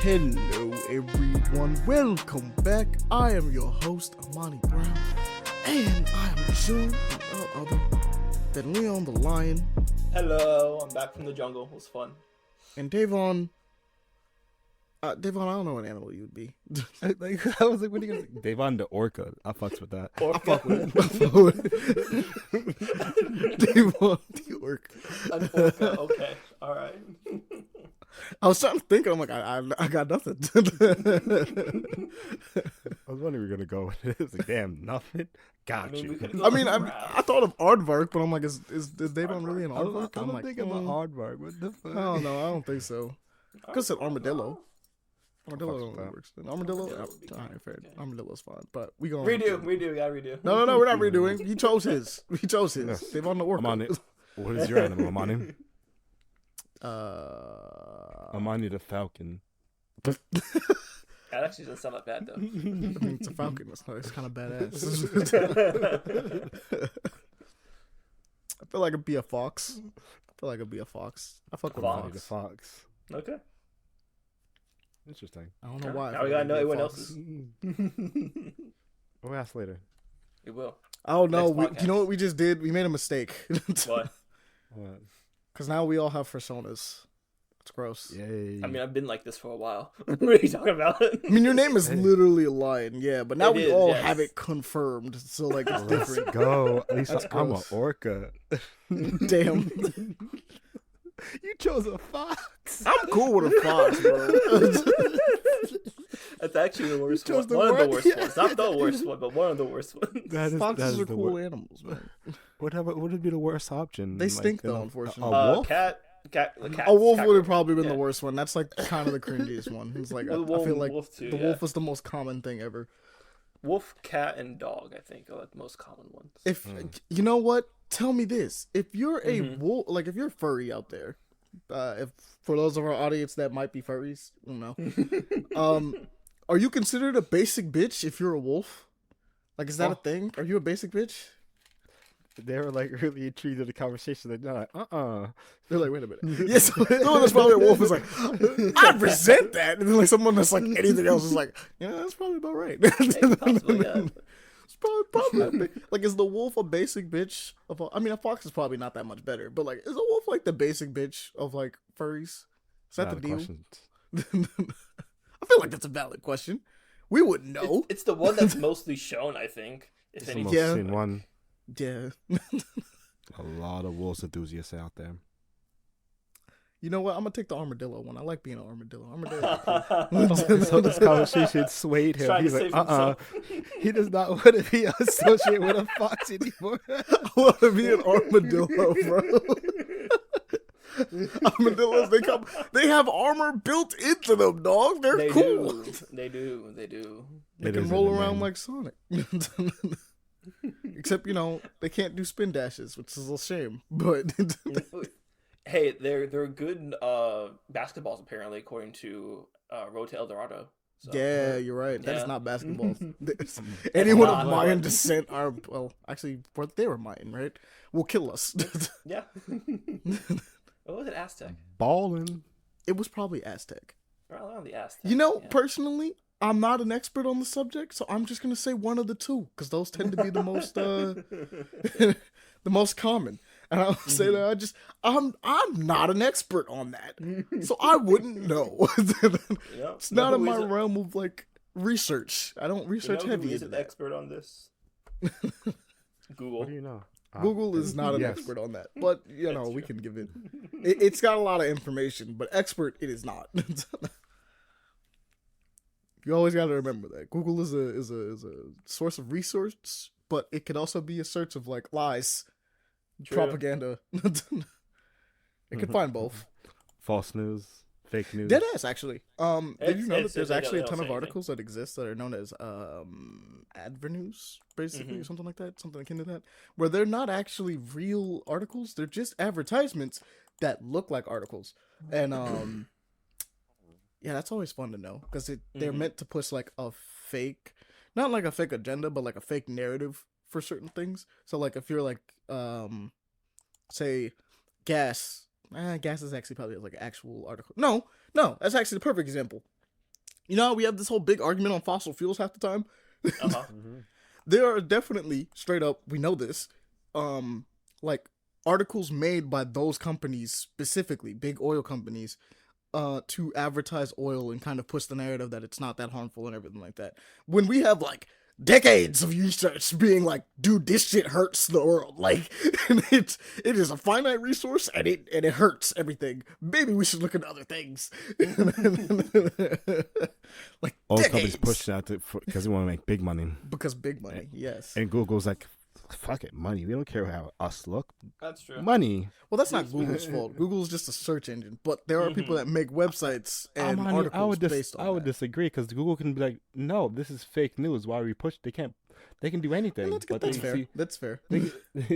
Hello everyone, welcome back. I am your host, Ahmani Brown, and I am joined by no other than Leon the Lion. Hello, I'm back from the jungle. It was fun. And Devaughn, I don't know what animal you would be. I was like, what are you gonna say? Devaughn the orca. I fucks with that. Orca. I fuck with it. Devaughn the orca. An orca. Okay, all right. I was trying to think, I'm like, I got nothing. I was wondering we were gonna go with it. It's like, damn, nothing. Got you. I thought of aardvark, but I'm like, is Devaughn really an aardvark? I I'm don't like, think about aardvark. What the fuck? I don't know. I don't think so. Because it's armadillo. Armadillo with that. works. Armadillo, alright, fair. Armadillo's fine, but we gonna Redo. We gotta redo. No, we're not redoing. He chose his. They've on the orca. Ahmani, what is your animal, Ahmani? I Ahmani the falcon. That actually doesn't sound that bad though. mean, it's a falcon. It's kind of badass. I feel like it'd be a fox. I fuck with Ahmani the fox. fox. Okay. Interesting. I don't know why. Now we gotta know everyone else's. We'll ask later. We will. Oh no! Next podcast. You know what we just did? We made a mistake. What? What? Because now we all have personas. It's gross. Yay. I mean, I've been like this for a while. What are you talking about? I mean, your name is literally a lion, yeah, but now It we is, all yes. have it confirmed, so like it's Let's different. go. At least That's I'm an gross. orca. Damn, You chose a fox. I'm cool with a fox, bro. That's actually the worst chose one. the One of the word? worst ones. Not the worst one, but one of the worst ones. Foxes are the cool wor- animals, man. What would be the worst option? They stink, you though, know, unfortunately. A wolf? Cat. A wolf would have cat- probably been the yeah. worst one. That's like kind of the cringiest one. It's like I Well, feel like wolf too, the yeah. wolf is the most common thing ever. Wolf, cat, and dog. I think are like the most common ones. If you know what, tell me this: if you're a Mhm. wolf, like if you're furry out there, if for those of our audience that might be furries, I don't know. Are you considered a basic bitch if you're a wolf? Like, is that a thing? Are you a basic bitch? They were like really intrigued in the conversation. They're like, They're like, wait a minute. Yes, someone that's probably a wolf is like, I resent that. And then like someone that's like anything else is like, yeah, that's probably about right. Maybe possibly, yeah. It's probably like, is the wolf a basic bitch of all? I mean, a fox is probably not that much better, but like, is a wolf like the basic bitch of like furries? Is that the deal? I feel like that's a valid question. We wouldn't know. It's the one that's mostly shown, I think. If It's the anything. most Yeah. seen one. Yeah. A lot of wolves enthusiasts out there. You know what? I'm gonna take the armadillo one. I like being an armadillo. Armadillo. So this conversation swayed him. Trying He's to like, save himself. He does not want to be associated with a fox anymore. I want to be an armadillo, bro. Armadillos, they have armor built into them, dog. They're They cool. do. They do. They It can is roll in the around name. like Sonic. Except, they can't do spin dashes, which is a shame. But Hey, they're good basketballs apparently, according to Road to El Dorado. So. yeah, you're right. That is Yeah. not basketball. Anyone of not. Mayan descent are, actually, they were Mayan, right? Will kill us. Yeah. What was it, Aztec? Balling. It was probably Aztec. Around the Aztec. You know, yeah. personally, I'm not an expert on the subject, so I'm just gonna say one of the two because those tend to be the most the most common. And I'll say that I'm not an expert on that, so I wouldn't know. Yep. It's not Know in who my is- realm of like research. I don't research you know heavy who is into an that. expert on this? Google. What do you know? Google is not an Yes. expert on that, but we true. can give it. It's got a lot of information, but expert it is not. You always got to remember that Google is a source of resource, but it could also be a search of like lies, True. propaganda. It can find both. False news, fake news. Deadass, actually. Did you know that It's- there's they actually a don't ton say of anything. articles that exist that are known as advernews, basically, or something like that, something akin to that, where they're not actually real articles; they're just advertisements that look like articles, and yeah, that's always fun to know because they're meant to push like a fake, not like a fake agenda, but like a fake narrative for certain things. So like if you're like say gas is actually probably like an actual article. No, that's actually the perfect example. You know how we have this whole big argument on fossil fuels half the time? Uh-huh. There are definitely, straight up, we know this, like, articles made by those companies, specifically, big oil companies, to advertise oil and kind of push the narrative that it's not that harmful and everything like that. When we have, like, decades of research being like, dude, this shit hurts the world. Like, it is a finite resource and it hurts everything. Maybe we should look into other things. Like, All decades. companies pushing out because they want to make big money. Because big money, yes. And Google's like, fuck it, money. We don't care how us look. That's true. Money. Well, that's not Google's fault. Google's just a search engine, but there are people that make websites and articles based on I would that. disagree because Google can be like, no, this is fake news. Why are we push? They can do anything. Well, that's fair. That's fair. They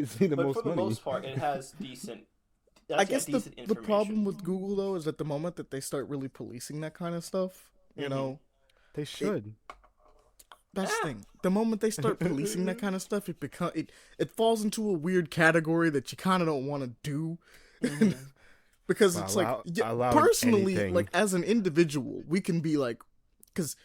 see the But most for the money. most part, it has decent. I guess decent the problem information. with Google though is that the moment that they start really policing that kind of stuff, you know, They should. that's the thing. The moment they start policing that kind of stuff, it falls into a weird category that you kind of don't want to do. Because it's Allow personally, anything. like as an individual, we can be like, because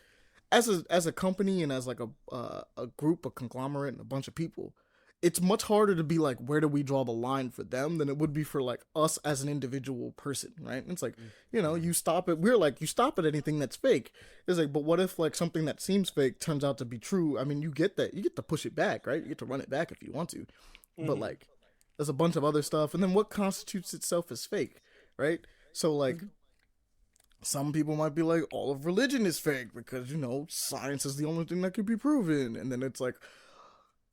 as a company and as like a group, a conglomerate, and a bunch of people, it's much harder to be like, where do we draw the line for them than it would be for like us as an individual person, right? And it's like, you know, you stop at anything that's fake. It's like, but what if like something that seems fake turns out to be true? I mean, you get to push it back, right? You get to run it back if you want to, but like, there's a bunch of other stuff, and then what constitutes itself as fake, right? So like, some people might be like, all of religion is fake because, you know, science is the only thing that could be proven, and then it's like,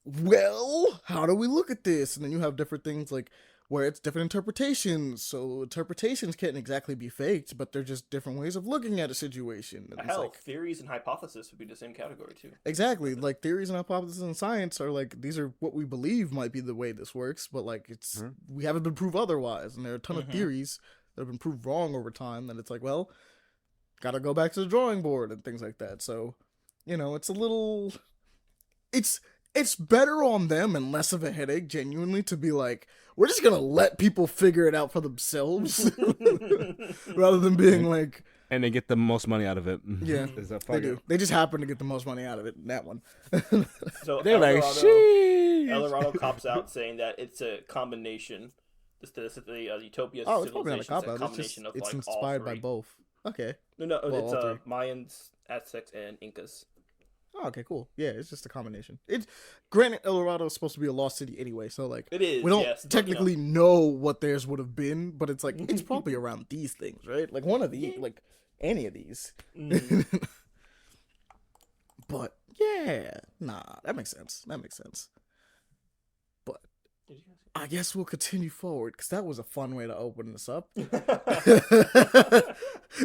well, how do we look at this? And then you have different things like where it's different interpretations. So interpretations can't exactly be faked, but they're just different ways of looking at a situation. And it's Hell, like, theories and hypotheses would be the same category too. exactly, like theories and hypotheses in science are like, these are what we believe might be the way this works, but like it's we haven't been proved otherwise, and there are a ton of theories that have been proved wrong over time. That it's like, well, gotta go back to the drawing board and things like that. So, you know, it's a little, it's better on them and less of a headache, genuinely, to be like, we're just gonna let people figure it out for themselves, rather than being like, And they get the most money out of it. yeah, they do. They just happen to get the most money out of it in that one. So They're like, Eldorado, sheesh. Eldorado cops out saying that it's a combination. The Utopia Oh, it's probably civilization not a is cop a out. combination of It's like inspired all by three. both. Okay. No, Well, it's all three. Mayans, Aztecs, and Incas. Oh, okay, cool. Yeah, it's just a combination. It's granted, El Dorado is supposed to be a lost city anyway, so like It is. we don't yes, but, technically know what theirs would have been, but it's like it's probably around these things, right? Like one of these, like any of these. But yeah, nah, that makes sense. But I guess we'll continue forward because that was a fun way to open this up.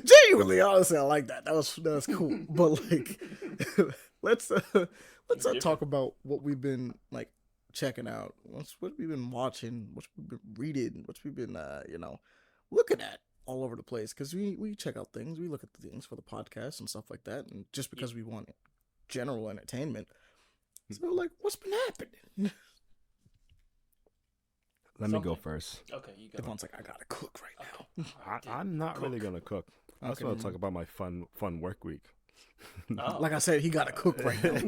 Genuinely, honestly, I like that. That was cool. But like, let's talk about what we've been like checking out. What we've been watching, what we've been reading, what we've been looking at all over the place. Because we check out things, we look at the things for the podcast and stuff like that, and just because we want general entertainment. So like, what's been happening? Let me go first. Okay, you go. Devon's like, I gotta cook right now. I'm not really gonna cook. I just Okay. want to talk about my fun work week. Oh. Like I said, he gotta cook right now.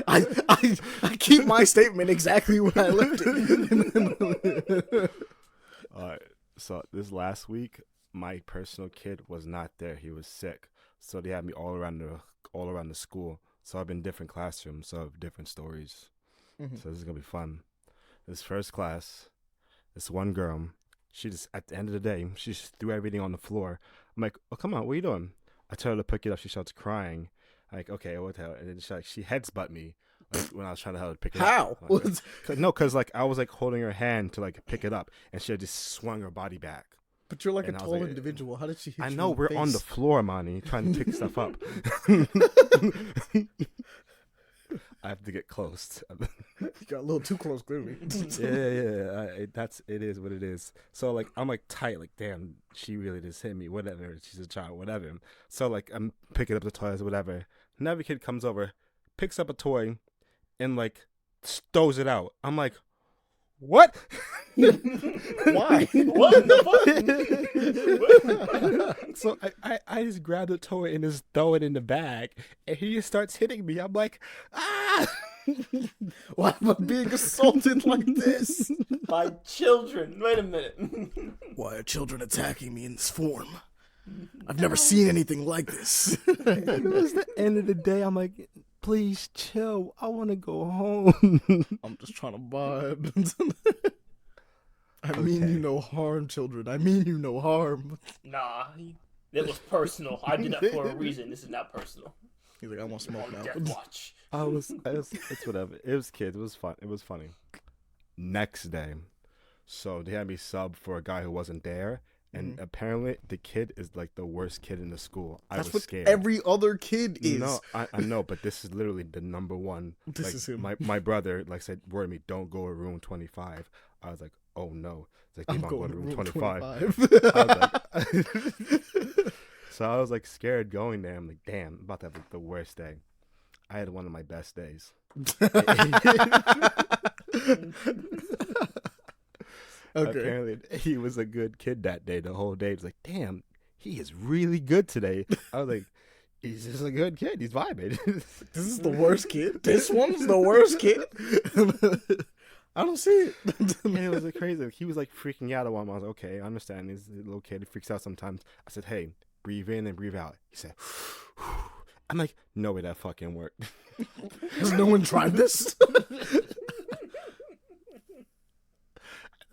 I keep my statement exactly where I left it. So this last week, my personal kid was not there. He was sick, so they had me all around the school. So I've been in different classrooms, so I have different stories. So this is gonna be fun. This first class, this one girl, she just, at the end of the day, she just threw everything on the floor. I'm like, oh, come on, what are you doing? I tell her to pick it up. She starts crying. I'm like, okay, what the hell? And then she heads butt me like, when I was trying to help her pick it How? up. Because like I was like holding her hand to like pick it up, and she had just swung her body back. But you're like And a I was tall like, individual. How did she hit I you know in we're the on the face? floor, Ahmani, trying to pick stuff up. I have to get close. You got a little too close, clearly. It is what it is. So like I'm like tight, like damn, she really just hit me. Whatever, she's a child, whatever. So like I'm picking up the toys, whatever. Another kid comes over, picks up a toy, and like throws it out. I'm like, what? Why? What in the fuck? So I just grab the toy and just throw it in the bag, and he just starts hitting me. I'm like, ah! Why am I being assaulted like this? My children. Wait a minute. Why are children attacking me in this form? I've never seen anything like this. It was the end of the day. I'm like, please chill. I want to go home. I'm just trying to vibe. I mean you no harm, children. I mean you no harm. Nah, it was personal. I did that for a reason. This is not personal. He's like, I want smoke now. Death watch. It's whatever. It was kids. It was fun. It was funny. Next day, so they had me sub for a guy who wasn't there, and apparently the kid is like the worst kid in the school. I That's was what scared. every other kid is. No, I know, but this is literally the number one. This like, is him. My brother said, "Word me, don't go to room 25." I was like, "Oh no!" It's like, I'm "Devaughn, going go to room room 25." 25. I was like, so I was like scared going there. I'm like, "Damn, I'm about to have like, the worst day." I had one of my best days. Okay. Apparently, he was a good kid that day. The whole day, it's like, damn, he is really good today. I was like, he's just a good kid. He's vibing. This is the worst kid. This one's the worst kid. I don't see it. And it was like crazy. He was like freaking out at one. I was like, okay, I understand. He's a little kid. He freaks out sometimes. I said, hey, breathe in and breathe out. He said, I'm like, no way that fucking worked. Has no one tried this?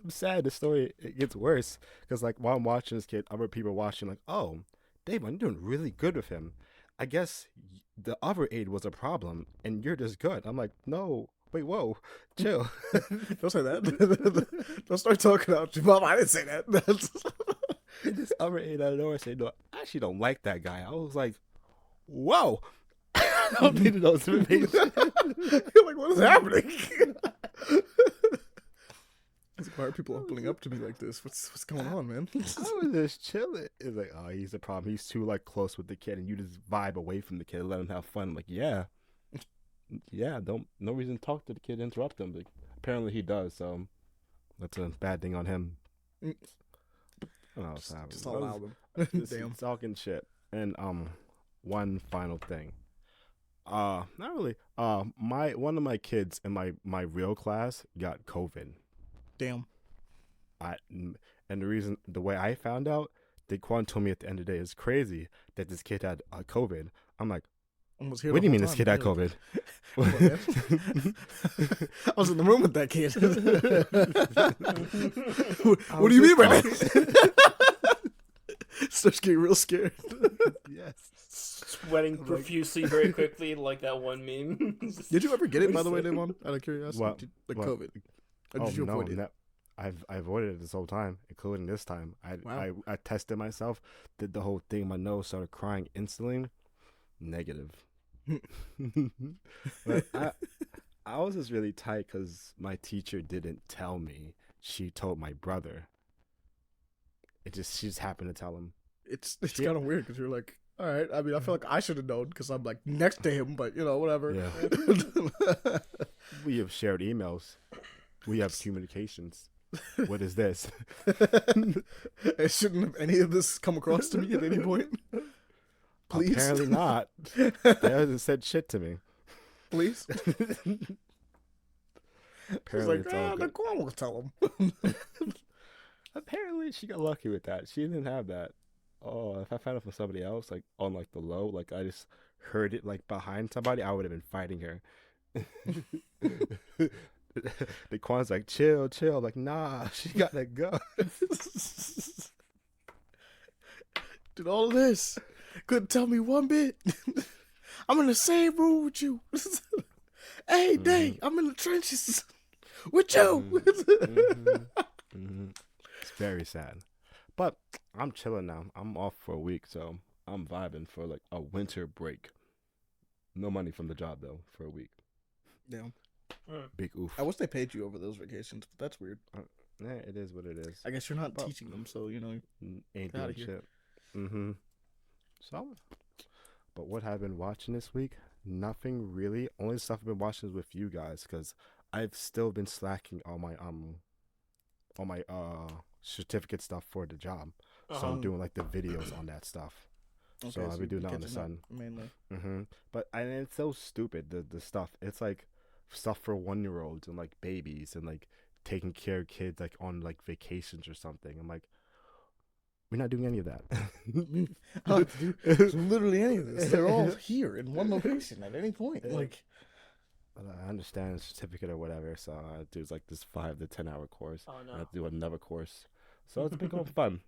I'm sad. The story, it gets worse because like while I'm watching this kid, other people are watching like, oh, Devaughn, you're doing really good with him. I guess the other aid was a problem and you're just good. I'm like, no, wait, whoa, chill. Don't say that. Don't start talking about you, Mom. I didn't say that. This other aid out of nowhere said, no, I actually don't like that guy. I was like, whoa. I don't need to know this information. You're like, what is happening? Why are people opening up to me like this? What's going on, man? I was just chilling. It's like, oh, he's a problem. He's too like close with the kid, and you just vibe away from the kid, and let him have fun. I'm like, yeah, no reason to talk to the kid, interrupt him. But apparently he does, so that's a bad thing on him. Just allow them. Damn, talking shit. And one final thing. Not really. One of my kids in my real class got COVID. Damn. And the way I found out, Daquan told me at the end of the day, it's crazy that this kid had COVID. I'm like, what do you mean this kid had COVID? I was in the room with that kid. What do you mean by that? Starts getting real scared. Yes. Sweating profusely very quickly like that one meme. Did you ever get it, by the way, Devaughn? Out of curiosity? What? COVID? Or did you avoid it? I avoided it this whole time, including this time. I tested myself, did the whole thing. My nose started crying instantly. Negative. But I was just really tight because my teacher didn't tell me. She told my brother. She just happened to tell him. It's kind of weird because you're like, all right. I mean, I feel like I should have known because I'm like next to him, but whatever. Yeah. We have shared emails. We have communications. What is this? It shouldn't have any of this come across to me at any point. Please. Apparently not. They hasn't said shit to me. Please. Apparently She's it's all like, good. Daquan will tell him. Apparently she got lucky with that. She didn't have that. Oh, if I found it from somebody else, like on like the low, like I just heard it like behind somebody, I would have been fighting her. Daquan's like, chill. Like, nah, she gotta go. Did all of this. Couldn't tell me one bit. I'm in the same room with you. Hey, day, I'm in the trenches with you. It's very sad. But I'm chilling now. I'm off for a week, so I'm vibing for like a winter break. No money from the job though for a week. Damn. Big oof. I wish they paid you over those vacations, but that's weird. Yeah, it is what it is. I guess you're not teaching them, so Ain't get outta doing here. shit. So, but what have I been watching this week? Nothing really. Only stuff I've been watching is with you guys because I've still been slacking all my certificate stuff for the job. So I'm doing like the videos on that stuff. Okay, so I'll be doing that on the sun. Mainly. But and it's so stupid, the stuff. It's like stuff for 1-year-olds and like babies and like taking care of kids like on like vacations or something. I'm like, we're not doing any of that. Literally any of this. They're all here in one location at any point. Like, I understand a certificate or whatever, so I do like this 5 to 10 hour course. Oh no. I have to do another course, so it's been going fun.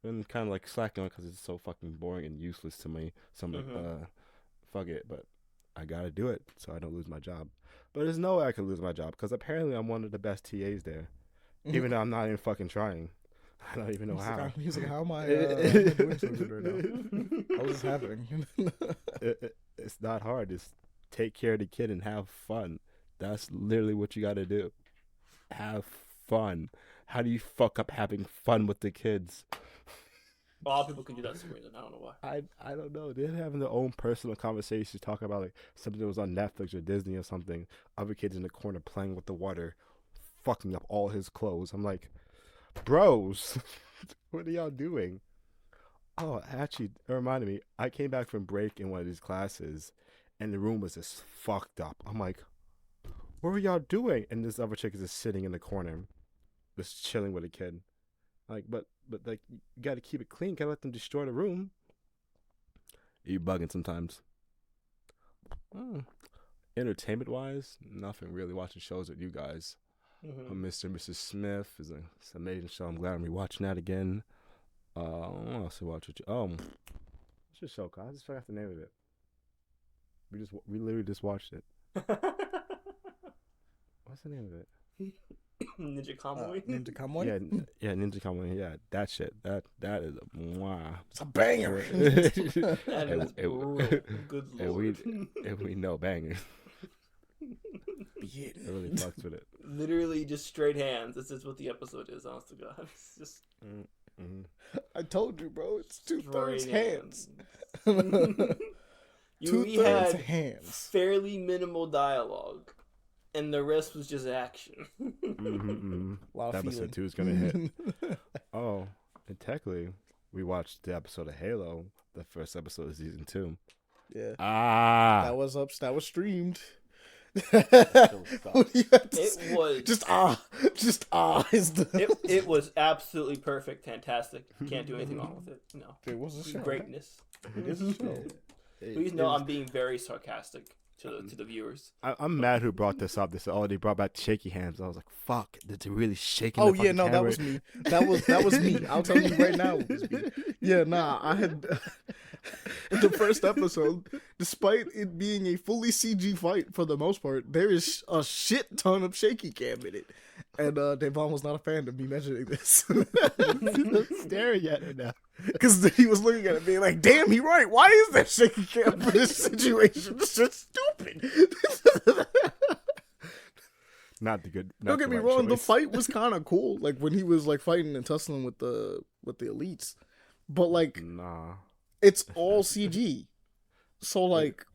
Been kind of like slacking on because it's so fucking boring and useless to me. So I'm like, fuck it, but I gotta do it so I don't lose my job. But there's no way I can lose my job because apparently I'm one of the best TAs there, even though I'm not even fucking trying. I don't even know how. He's like, how am I doing so good right now? How is this happening? It's not hard. Just take care of the kid and have fun. That's literally what you got to do. Have fun. How do you fuck up having fun with the kids? A lot of people can do that for reason. I don't know why. I don't know. They're having their own personal conversations, talking about like something that was on Netflix or Disney or something. Other kids in the corner playing with the water, fucking up all his clothes. I'm like, bros, what are y'all doing? Oh, actually, it reminded me. I came back from break in one of these classes, and the room was just fucked up. I'm like, what were y'all doing? And this other chick is just sitting in the corner, just chilling with a kid. Like, but like, you gotta keep it clean. Gotta let them destroy the room. You bugging sometimes. Entertainment wise, nothing really. Watching shows with you guys. Mr. and Mrs. Smith is it's an amazing show. I'm glad I'm rewatching that again. What else to watch with you? What's your show called? I just forgot the name of it. We literally just watched it. What's the name of it? Ninja Kamui. Ninja Kamui? Yeah, Ninja Kamui. Yeah, that shit. That is a mwah. It's a banger. That is good lord. And we know bangers. Yeah. It really fucks with it. Literally just straight hands. This is what the episode is, honest to God. It's just I told you, bro. It's 2/3 hands. We had fairly minimal dialogue, and the rest was just action. Episode 2 is gonna hit. Oh, and technically, we watched the episode of Halo, the first episode of season 2. Yeah. That was streamed. It was it was absolutely perfect, fantastic. Can't do anything wrong with it. No, it was a show. Greatness. It is a show. Please know I'm being very sarcastic to the viewers. I'm mad who brought this up. They said, they brought back shaky hands. I was like, fuck, did you really shake? Oh yeah, no, that was me. That was me. I'll tell you right now, it was me. Yeah, nah, I had in the first episode, despite it being a fully CG fight for the most part, there is a shit ton of shaky cam in it. And Devaughn was not a fan of me mentioning this. I'm staring at it now. Because he was looking at it being like, damn, he right. Why is there shaky cam for this situation? It's just stupid. Not the good. Don't get me wrong, the fight was kind of cool. Like when he was like fighting and tussling with the elites. But like, nah, it's all CG. So like,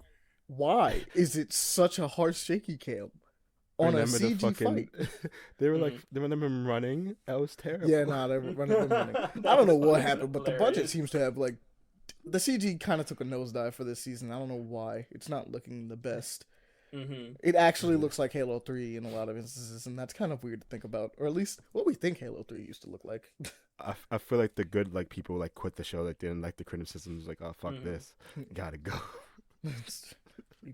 why is it such a harsh shaky cam on a CG fight? They were like, they remember him running. That was terrible. Yeah, nah, they were running. I don't know what happened, but the budget seems to have like, the CG kind of took a nosedive for this season. I don't know why. It's not looking the best. It actually looks like Halo 3 in a lot of instances, and that's kind of weird to think about, or at least what we think Halo 3 used to look like. I feel like the good like people like quit the show, like didn't like the criticisms, like, oh fuck this, gotta go. We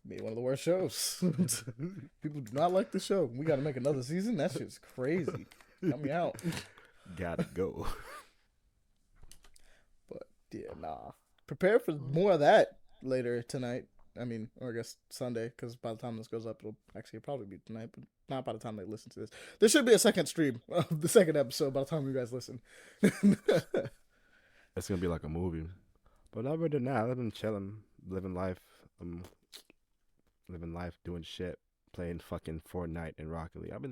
made one of the worst shows. People do not like the show. We gotta make another season. That shit's crazy. Cut me out. Gotta go. But yeah, nah. Prepare for more of that later tonight. I mean, or I guess Sunday, because by the time this goes up, it'll probably be tonight, but not by the time they listen to this. There should be a second stream of the second episode by the time you guys listen. It's gonna be like a movie. But other than that, I've been chilling, living life, doing shit, playing fucking Fortnite and Rocket League. I've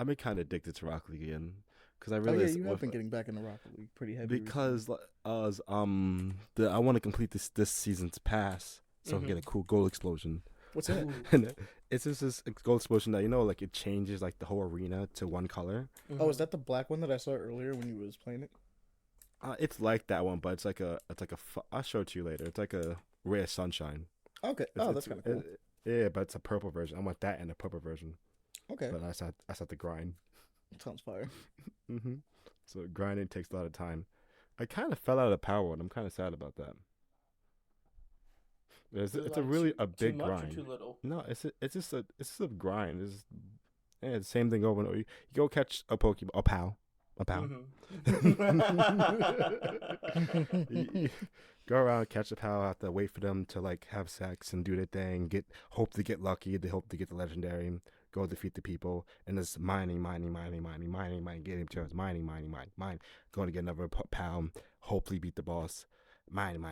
been kind of addicted to Rocket League again, because I realized you have been getting back into Rocket League pretty heavy. Because I want to complete this season's pass. So I can get a cool goal explosion. What's in it? And it's just this gold explosion that like it changes like the whole arena to one color. Oh, is that the black one that I saw earlier when you was playing it? It's like that one, but it's like I'll show it to you later. It's like a ray of sunshine. Okay. That's kind of cool. Yeah, but it's a purple version. I want that and a purple version. Okay. But I have to grind. Sounds fire. So grinding takes a lot of time. I kind of fell out of power one. I'm kind of sad about that. It's a really big too much grind. Or too little? No, it's just a grind. It's the same thing over and over. You go catch a Pokeball, a pow. You go around, catch a pow, have to wait for them to like have sex and do their thing. Hope to get lucky. They hope to get the legendary. Go defeat the people, and it's mining, getting materials, mining. Going to get another pound, hopefully beat the boss. Mining.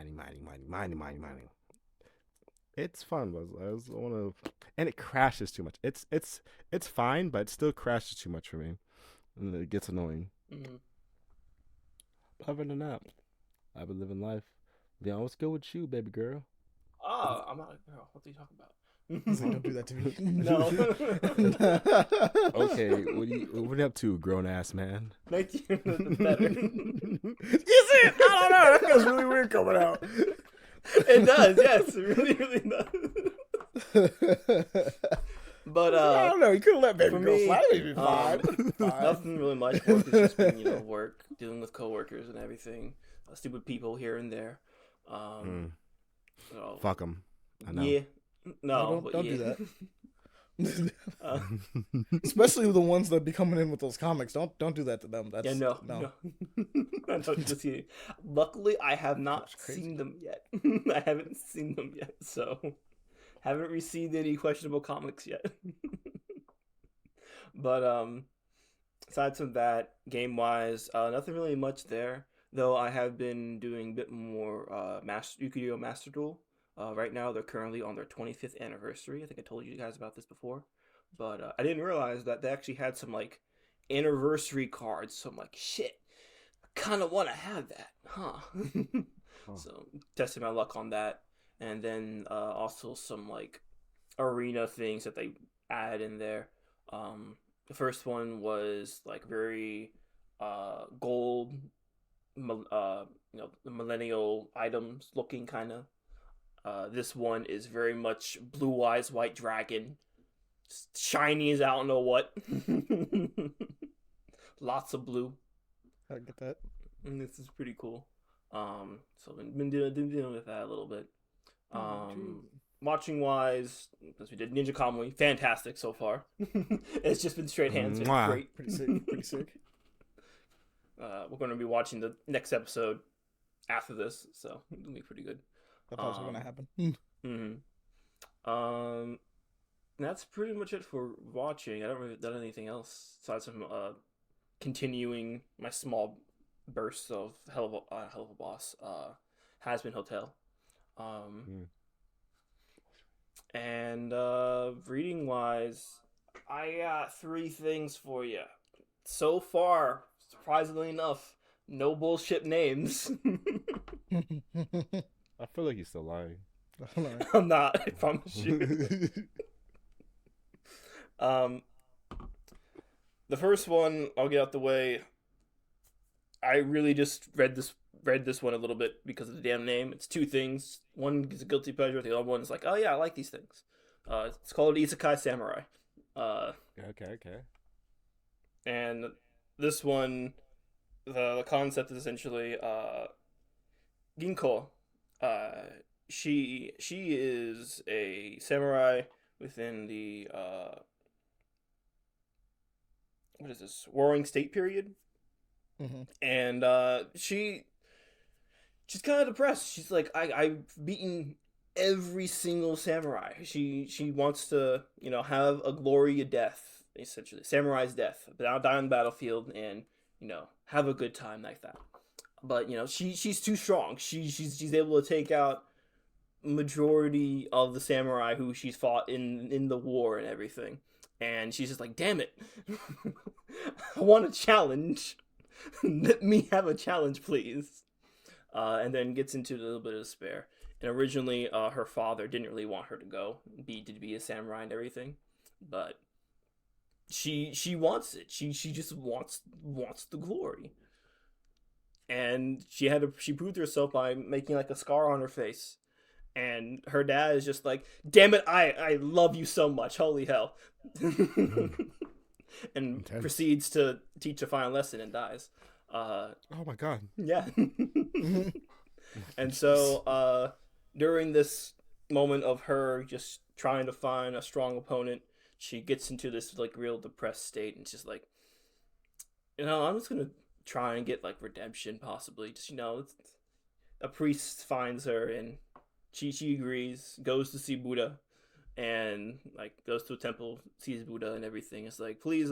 It's fun, but I just want to, and it crashes too much. It's fine, but it still crashes too much for me, and it gets annoying. Other than that, I've been living life. Devaughn, what's good with you, baby girl? Oh, I'm not a girl. What are you talking about? Don't do that to me. No. Okay, what are you up to, grown ass man? Better. Is it? I don't know. That feels really weird coming out. It does, yes, it really, really does. But I don't know. You could have let baby for girl me, slide. Maybe five. Nothing really much. Work has just been, work, dealing with coworkers and everything, stupid people here and there. So, Fuck them. I know. yeah, no, don't yeah. do that. Especially the ones that be coming in with those comics. Don't do that to them. That's Yeah, no. I don't just see. Luckily, I have not seen them yet. I haven't seen them yet, so haven't received any questionable comics yet. But aside from that, game wise, nothing really much there. Though I have been doing a bit more Yu-Gi-Oh! Master Duel. Right now, they're currently on their 25th anniversary. I think I told you guys about this before. But I didn't realize that they actually had some, anniversary cards. So I'm like, shit, I kind of want to have that, huh? So, testing my luck on that. And then also some, arena things that they add in there. The first one was, very gold, the millennial items looking kind of. This one is very much Blue Eyes White Dragon, shiny as I don't know what. Lots of blue. I get that. And this is pretty cool. So been dealing with that a little bit. Watching wise, as we did Ninja Kamui, fantastic so far. It's just been straight hands. It's great. Pretty sick. We're going to be watching the next episode after this, so it'll be pretty good. That's also gonna happen. That's pretty much it for watching. I don't really done anything else aside from continuing my small bursts of Hell of a Boss, Has Been Hotel, and reading wise, I got 3 things for you so far. Surprisingly enough, no bullshit names. I feel like he's still lying. I'm not, I promise you. The first one, I'll get out the way. I really just read this one a little bit because of the damn name. It's 2 things. One is a guilty pleasure. The other one is like, oh yeah, I like these things. It's called Isekai Samurai. Okay. And this one, the concept is essentially Ginko. She is a samurai within the what is this, Warring State period, and she's kind of depressed. She's like, I've beaten every single samurai. She wants to have a glory of death, essentially samurai's death, but I'll die on the battlefield and have a good time like that. But she's too strong. She's able to take out majority of the samurai who she's fought in the war and everything. And she's just like, damn it, I want a challenge. Let me have a challenge, please. and then gets into a little bit of despair. And originally, her father didn't really want her to go, to be a samurai and everything, but she wants it. She just wants the glory, and she proved herself by making like a scar on her face. And her dad is just like, "Damn it, I love you so much, holy hell," and Intense. proceeds to teach a final lesson and dies. Oh my god. Yeah. And so during this moment of her just trying to find a strong opponent, she gets into this like real depressed state, and she's like, I'm just gonna try and get like redemption, possibly. Just a priest finds her, and she agrees, goes to see Buddha, and like goes to a temple, sees Buddha and everything. It's like, please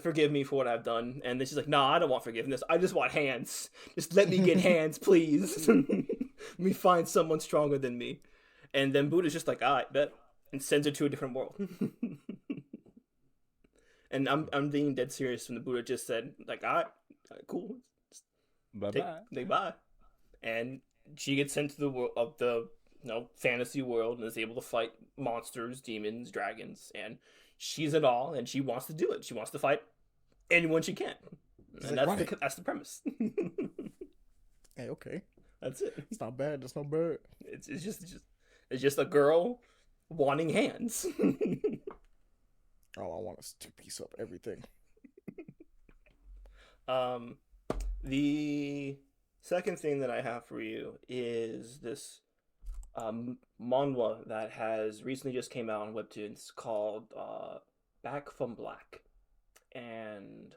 forgive me for what I've done. And then she's like, no, I don't want forgiveness. I just want hands. Just let me get hands, please. Let me find someone stronger than me. And then Buddha's just like, all right, bet, and sends her to a different world. And I'm being dead serious when the Buddha just said, like, all right, cool. Bye-bye. Bye. And she gets sent to the world of the fantasy world and is able to fight monsters, demons, dragons, and she's it all, and she wants to do it. She wants to fight anyone she can. And that's the premise. Hey, okay. That's it. It's not bad. It's not bad. It's just a girl wanting hands. All I want is to piece up everything. The second thing that I have for you is this manhwa that has recently just came out on Webtoons called Back from Black. And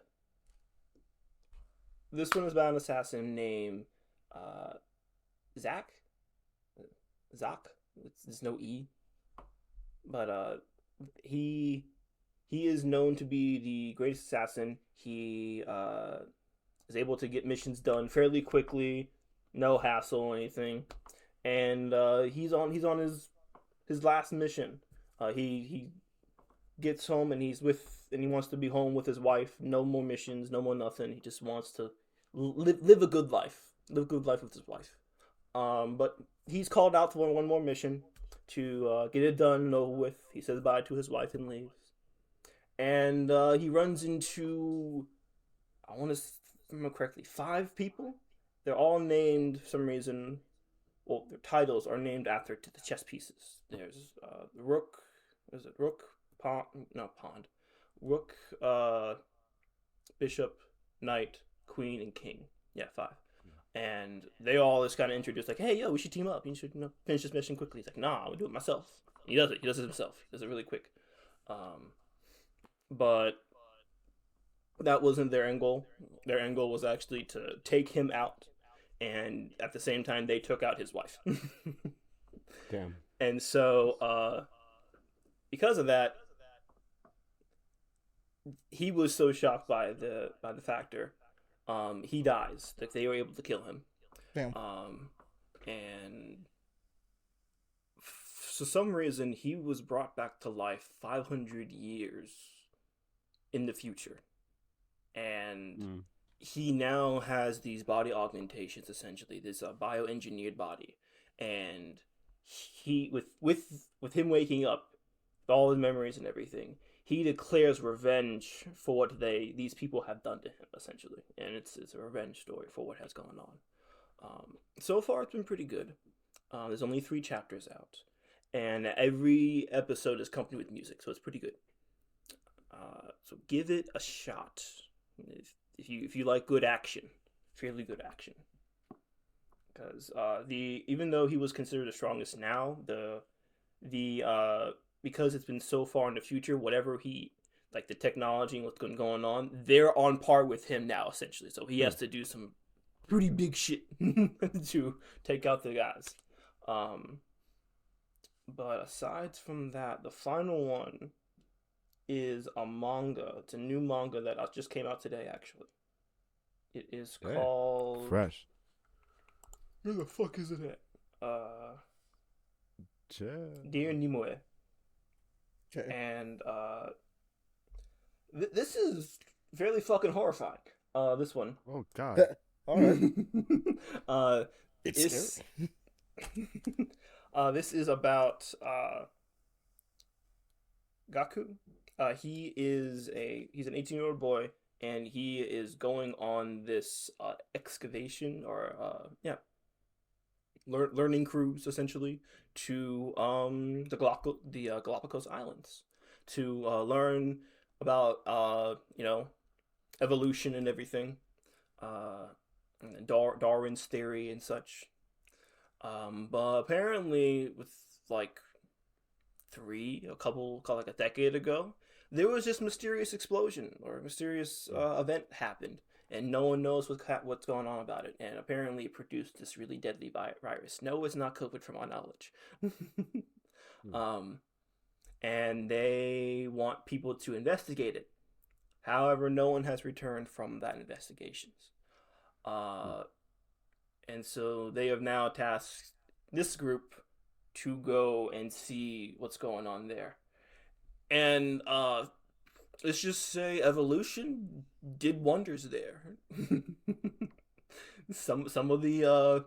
this one is about an assassin named Zach. There's no E. But he is known to be the greatest assassin. He is able to get missions done fairly quickly, no hassle or anything. And he's on his last mission. He gets home and he wants to be home with his wife. No more missions, no more nothing. He just wants to live a good life. Live a good life with his wife. But he's called out for one more mission to get it done and over with. He says bye to his wife and leaves. And he runs into, I want to remember correctly, 5 people. They're all named for some reason. Well, their titles are named after the chess pieces. There's the rook. Is it rook? Pawn? Not pawn. Rook, bishop, knight, queen, and king. Yeah, 5. And they all just kind of introduce like, hey, yo, we should team up. You should finish this mission quickly. He's like, nah, I'll do it myself. He does it. He does it himself. He does it really quick. But that wasn't their end goal. Their end goal was actually to take him out. And at the same time, they took out his wife. Damn. And so, because of that, he was so shocked by the factor, he dies. Like, they were able to kill him. Damn. And for some reason, he was brought back to life 500 years in the future. And he now has these body augmentations, essentially, this bioengineered body. And he, with him waking up, all his memories and everything, he declares revenge for what these people have done to him, essentially. And it's a revenge story for what has gone on. So far, it's been pretty good. There's only 3 chapters out. And every episode is accompanied with music, so it's pretty good. So give it a shot. If you like good action, fairly good action. Because even though he was considered the strongest now, because it's been so far in the future, whatever the technology and what's going on, they're on par with him now, essentially. So he has to do some pretty big shit to take out the guys. But aside from that, the final one is a manga. It's a new manga that just came out today, actually. It is called... Fresh. Where the fuck is it at? Dear Nimue. Okay. And this is fairly fucking horrifying. This one. Oh god. All right. It's this is about Gaku. He's an 18-year-old boy, and he is going on this excavation or learning cruise essentially to the Galapagos Islands to learn about evolution and everything, and Darwin's theory and such. But apparently, with like a decade ago, there was this mysterious explosion or a mysterious event happened, and no one knows what's going on about it. And apparently, it produced this really deadly virus. No, it's not COVID from our knowledge. And they want people to investigate it. However, no one has returned from that investigations. And so they have now tasked this group to go and see what's going on there. And let's just say evolution did wonders there. Some of the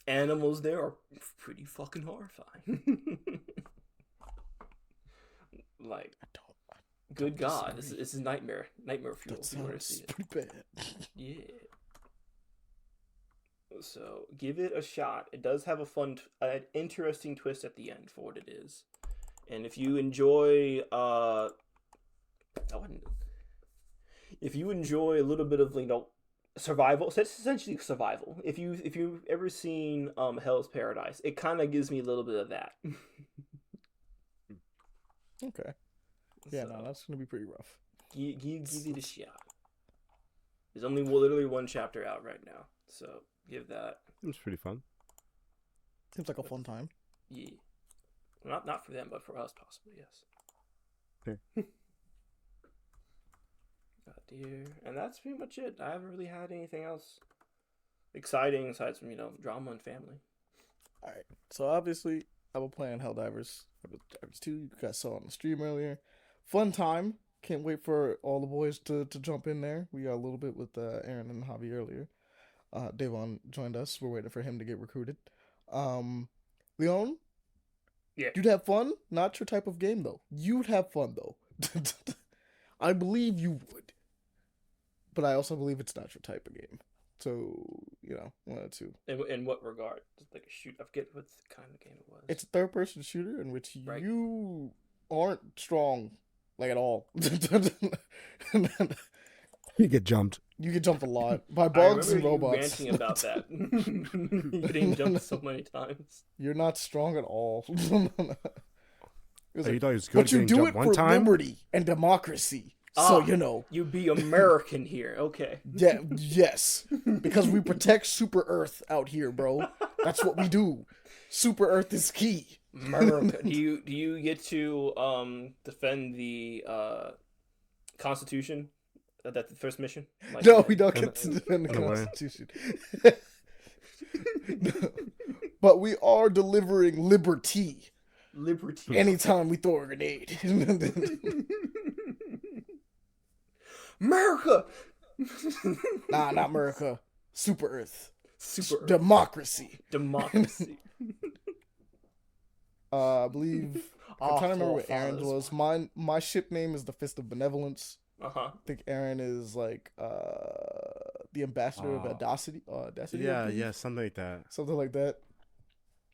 animals there are pretty fucking horrifying. Like, good God, this is nightmare fuel. If you want to see it. Pretty bad. Yeah. So give it a shot. It does have an interesting twist at the end for what it is. And if you enjoy, if you enjoy a little bit of survival, so it's essentially survival. If you've ever seen Hell's Paradise, it kind of gives me a little bit of that. Okay. Yeah, so, no, that's gonna be pretty rough. Give it a shot. There's only literally one chapter out right now, so give that. It was pretty fun. Seems like a fun time. Yeah. Not for them, but for us, possibly, yes. Okay. God dear. And that's pretty much it. I haven't really had anything else exciting aside from, drama and family. Alright. So obviously I've been playing HellDivers. HellDivers 2, you guys saw on the stream earlier. Fun time. Can't wait for all the boys to jump in there. We got a little bit with Aaron and Javi earlier. Devaughn joined us. We're waiting for him to get recruited. Leon? Yeah. You'd have fun? Not your type of game, though. You'd have fun, though. I believe you would. But I also believe it's not your type of game. So, one or two. In what regard? Just like a shoot. I forget what kind of game it was. It's a third-person shooter in which you aren't strong, at all. You get jumped. You get jumped a lot by bugs and robots. Ranting about that. You getting jumped so many times. You're not strong at all. You thought it was good but you do it for liberty and democracy. So you be American here, okay? Yeah, yes, because we protect Super Earth out here, bro. That's what we do. Super Earth is key. America. Do you get to defend the Constitution? That's the first mission? No, we don't get to defend the Constitution. No. But we are delivering liberty. Liberty. Anytime we throw a grenade. America! Nah, not America. Super Earth. Super Earth. Democracy. Democracy. I believe... I'm trying to remember what Aaron's was. My ship name is the Fist of Benevolence. Uh-huh. I think Aaron is the ambassador of Audacity. Yeah, something like that. Something like that.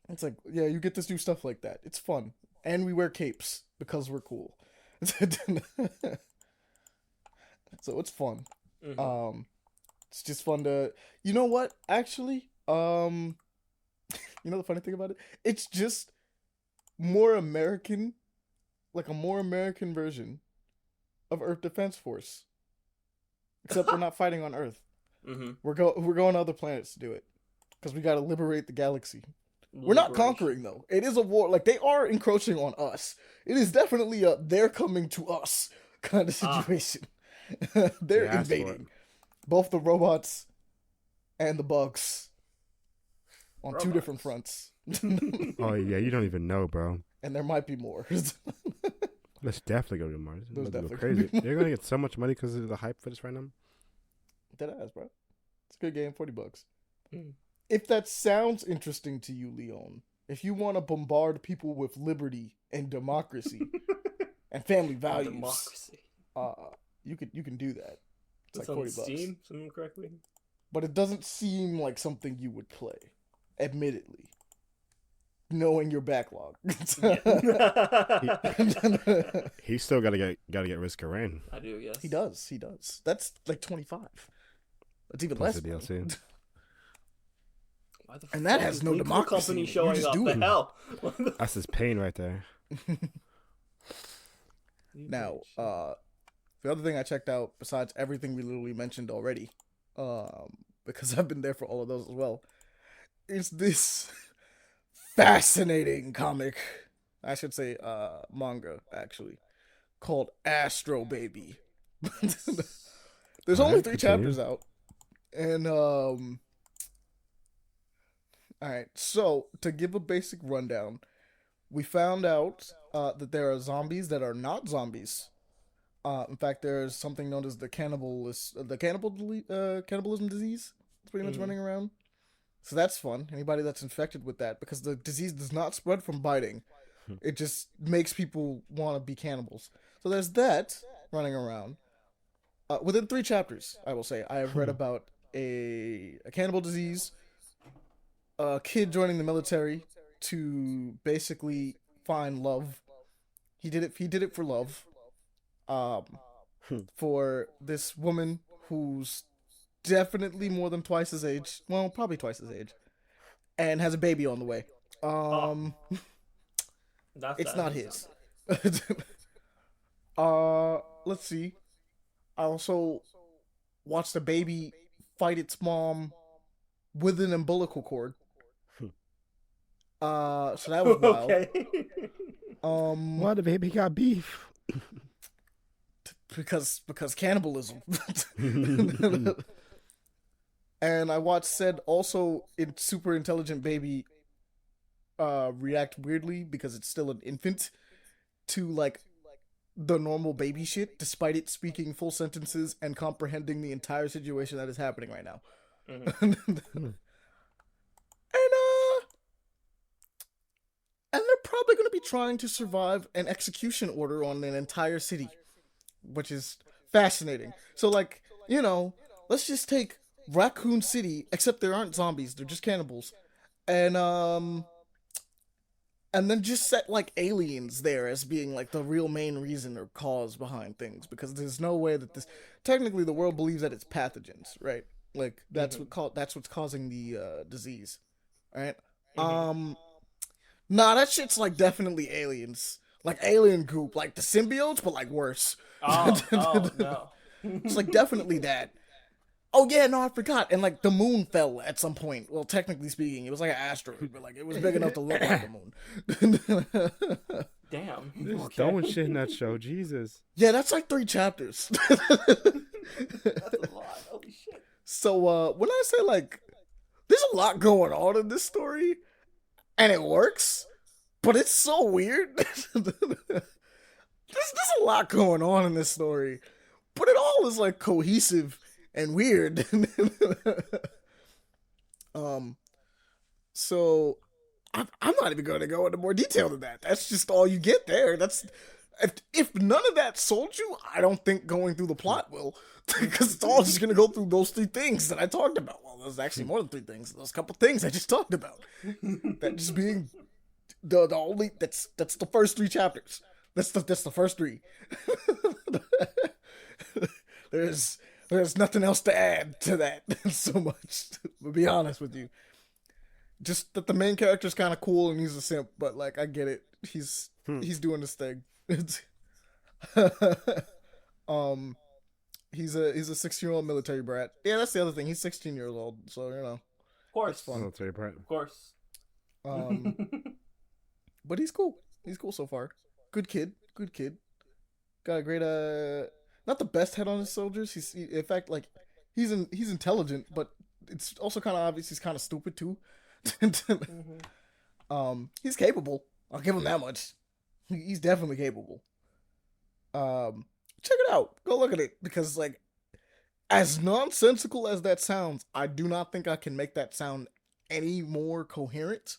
It's like, yeah, you get to do stuff like that. It's fun. And we wear capes because we're cool. So it's fun. Mm-hmm. It's just fun to... You know what? Actually, you know the funny thing about it? It's just more American, like a more American version of Earth Defense Force. Except we're not fighting on Earth. Mm-hmm. We're going to other planets to do it. Because we got to liberate the galaxy. We're not conquering, though. It is a war. Like, they are encroaching on us. It is definitely a they're coming to us kind of situation. They're invading. Both the robots and the bugs. On two different fronts. Oh, yeah, you don't even know, bro. And there might be more. Let's definitely go to Mars. There's Go definitely crazy. You're going to get so much money because of the hype for this right now. Deadass, bro. It's a good game, $40. Mm. If that sounds interesting to you, Leon, if you want to bombard people with liberty and democracy and family values, Democracy. you can do that. It's It's like on $40. Steam, if I remember correctly. But it doesn't seem like something you would play, admittedly. Knowing your backlog. He still gotta get Risk of Rain. I do, yes. He does. That's like 25. That's even Plus less. the DLC. Why the And that fuck has is no Lethal democracy Company in it. You showing just up. do The it. hell? That's his pain right there. Now, the other thing I checked out, besides everything we literally mentioned already, because I've been there for all of those as well, is this fascinating comic, I should say manga, actually, called ASTRO Baby. There's only 3 chapters out. And, alright, so, to give a basic rundown, we found out that there are zombies that are not zombies. In fact, there's something known as the cannibalism disease. It's pretty much running around. So that's fun. Anybody that's infected with that, because the disease does not spread from biting. It just makes people want to be cannibals. So there's that running around. Within 3 chapters, I will say, I have read about a cannibal disease, a kid joining the military to basically find love. He did it for love. For this woman who's definitely more than twice his age. Well, probably twice his age. And has a baby on the way. It's not his. Let's see. I also watched a baby fight its mom with an umbilical cord. So that was wild. Okay. Why the baby got beef? Because cannibalism. And I watched said also in super intelligent baby react weirdly because it's still an infant to like the normal baby shit, despite it speaking full sentences and comprehending the entire situation that is happening right now. And they're probably going to be trying to survive an execution order on an entire city, which is fascinating. So, like, you know, let's just take Raccoon City, except there aren't zombies, they're just cannibals, and then just set, like, aliens there as being, like, the real main reason or cause behind things, because there's no way that this... Technically, the world believes that it's pathogens, right? Like, that's that's what's causing the disease, right? Nah, that shit's, like, definitely aliens. Like, alien group, like the symbiotes, but, like, worse. Oh, no. It's, like, definitely that. Oh, yeah, no, I forgot. And, like, the moon fell at some point. Well, technically speaking, it was like an asteroid, but, like, it was big enough to look like the moon. Damn. Just throwing shit in that show, Jesus. Yeah, that's like 3 chapters. That's a lot. Holy shit. So, when I say, like, there's a lot going on in this story, and it works, but it's so weird. There's a lot going on in this story, but it all is, like, cohesive and weird. So I'm not even going to go into more detail than that. That's just all you get there. That's if none of that sold you, I don't think going through the plot will, because it's all just going to go through those 3 things that I talked about. Well, there's actually more than 3 things. Those couple things I just talked about. That just being the only that's the first 3 chapters. That's the first 3. There's nothing else to add to that so much, to be honest with you. Just that the main character's kind of cool and he's a simp, but, like, I get it. He's doing this thing. He's a 16-year-old military brat. Yeah, that's the other thing. He's 16 years old, so, you know. Of course. It's fun. Military brat. Of course. But he's cool. He's cool so far. Good kid. Got a great not the best head on his soldiers. In fact, like, he's intelligent, but it's also kind of obvious he's kind of stupid too. He's capable. I'll give him that much. He's definitely capable. Check it out. Go look at it, because, like, As nonsensical as that sounds, I do not think I can make that sound any more coherent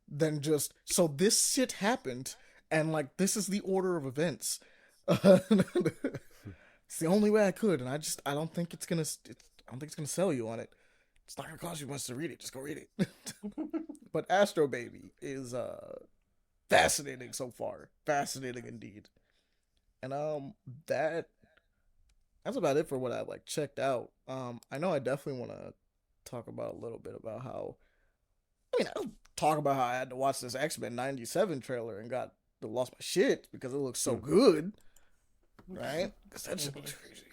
than just, so this shit happened, and like this is the order of events. It's the only way I could, and I don't think it's gonna sell you on it. It's not gonna cost you much to read it. Just go read it. But Astro Baby is fascinating so far. Fascinating indeed. And that's about it for what I like checked out. I know I definitely want to talk about a little bit about how. I'll talk about how I had to watch this X-Men '97 trailer and lost my shit because it looks so good, right? Because that shit looks crazy.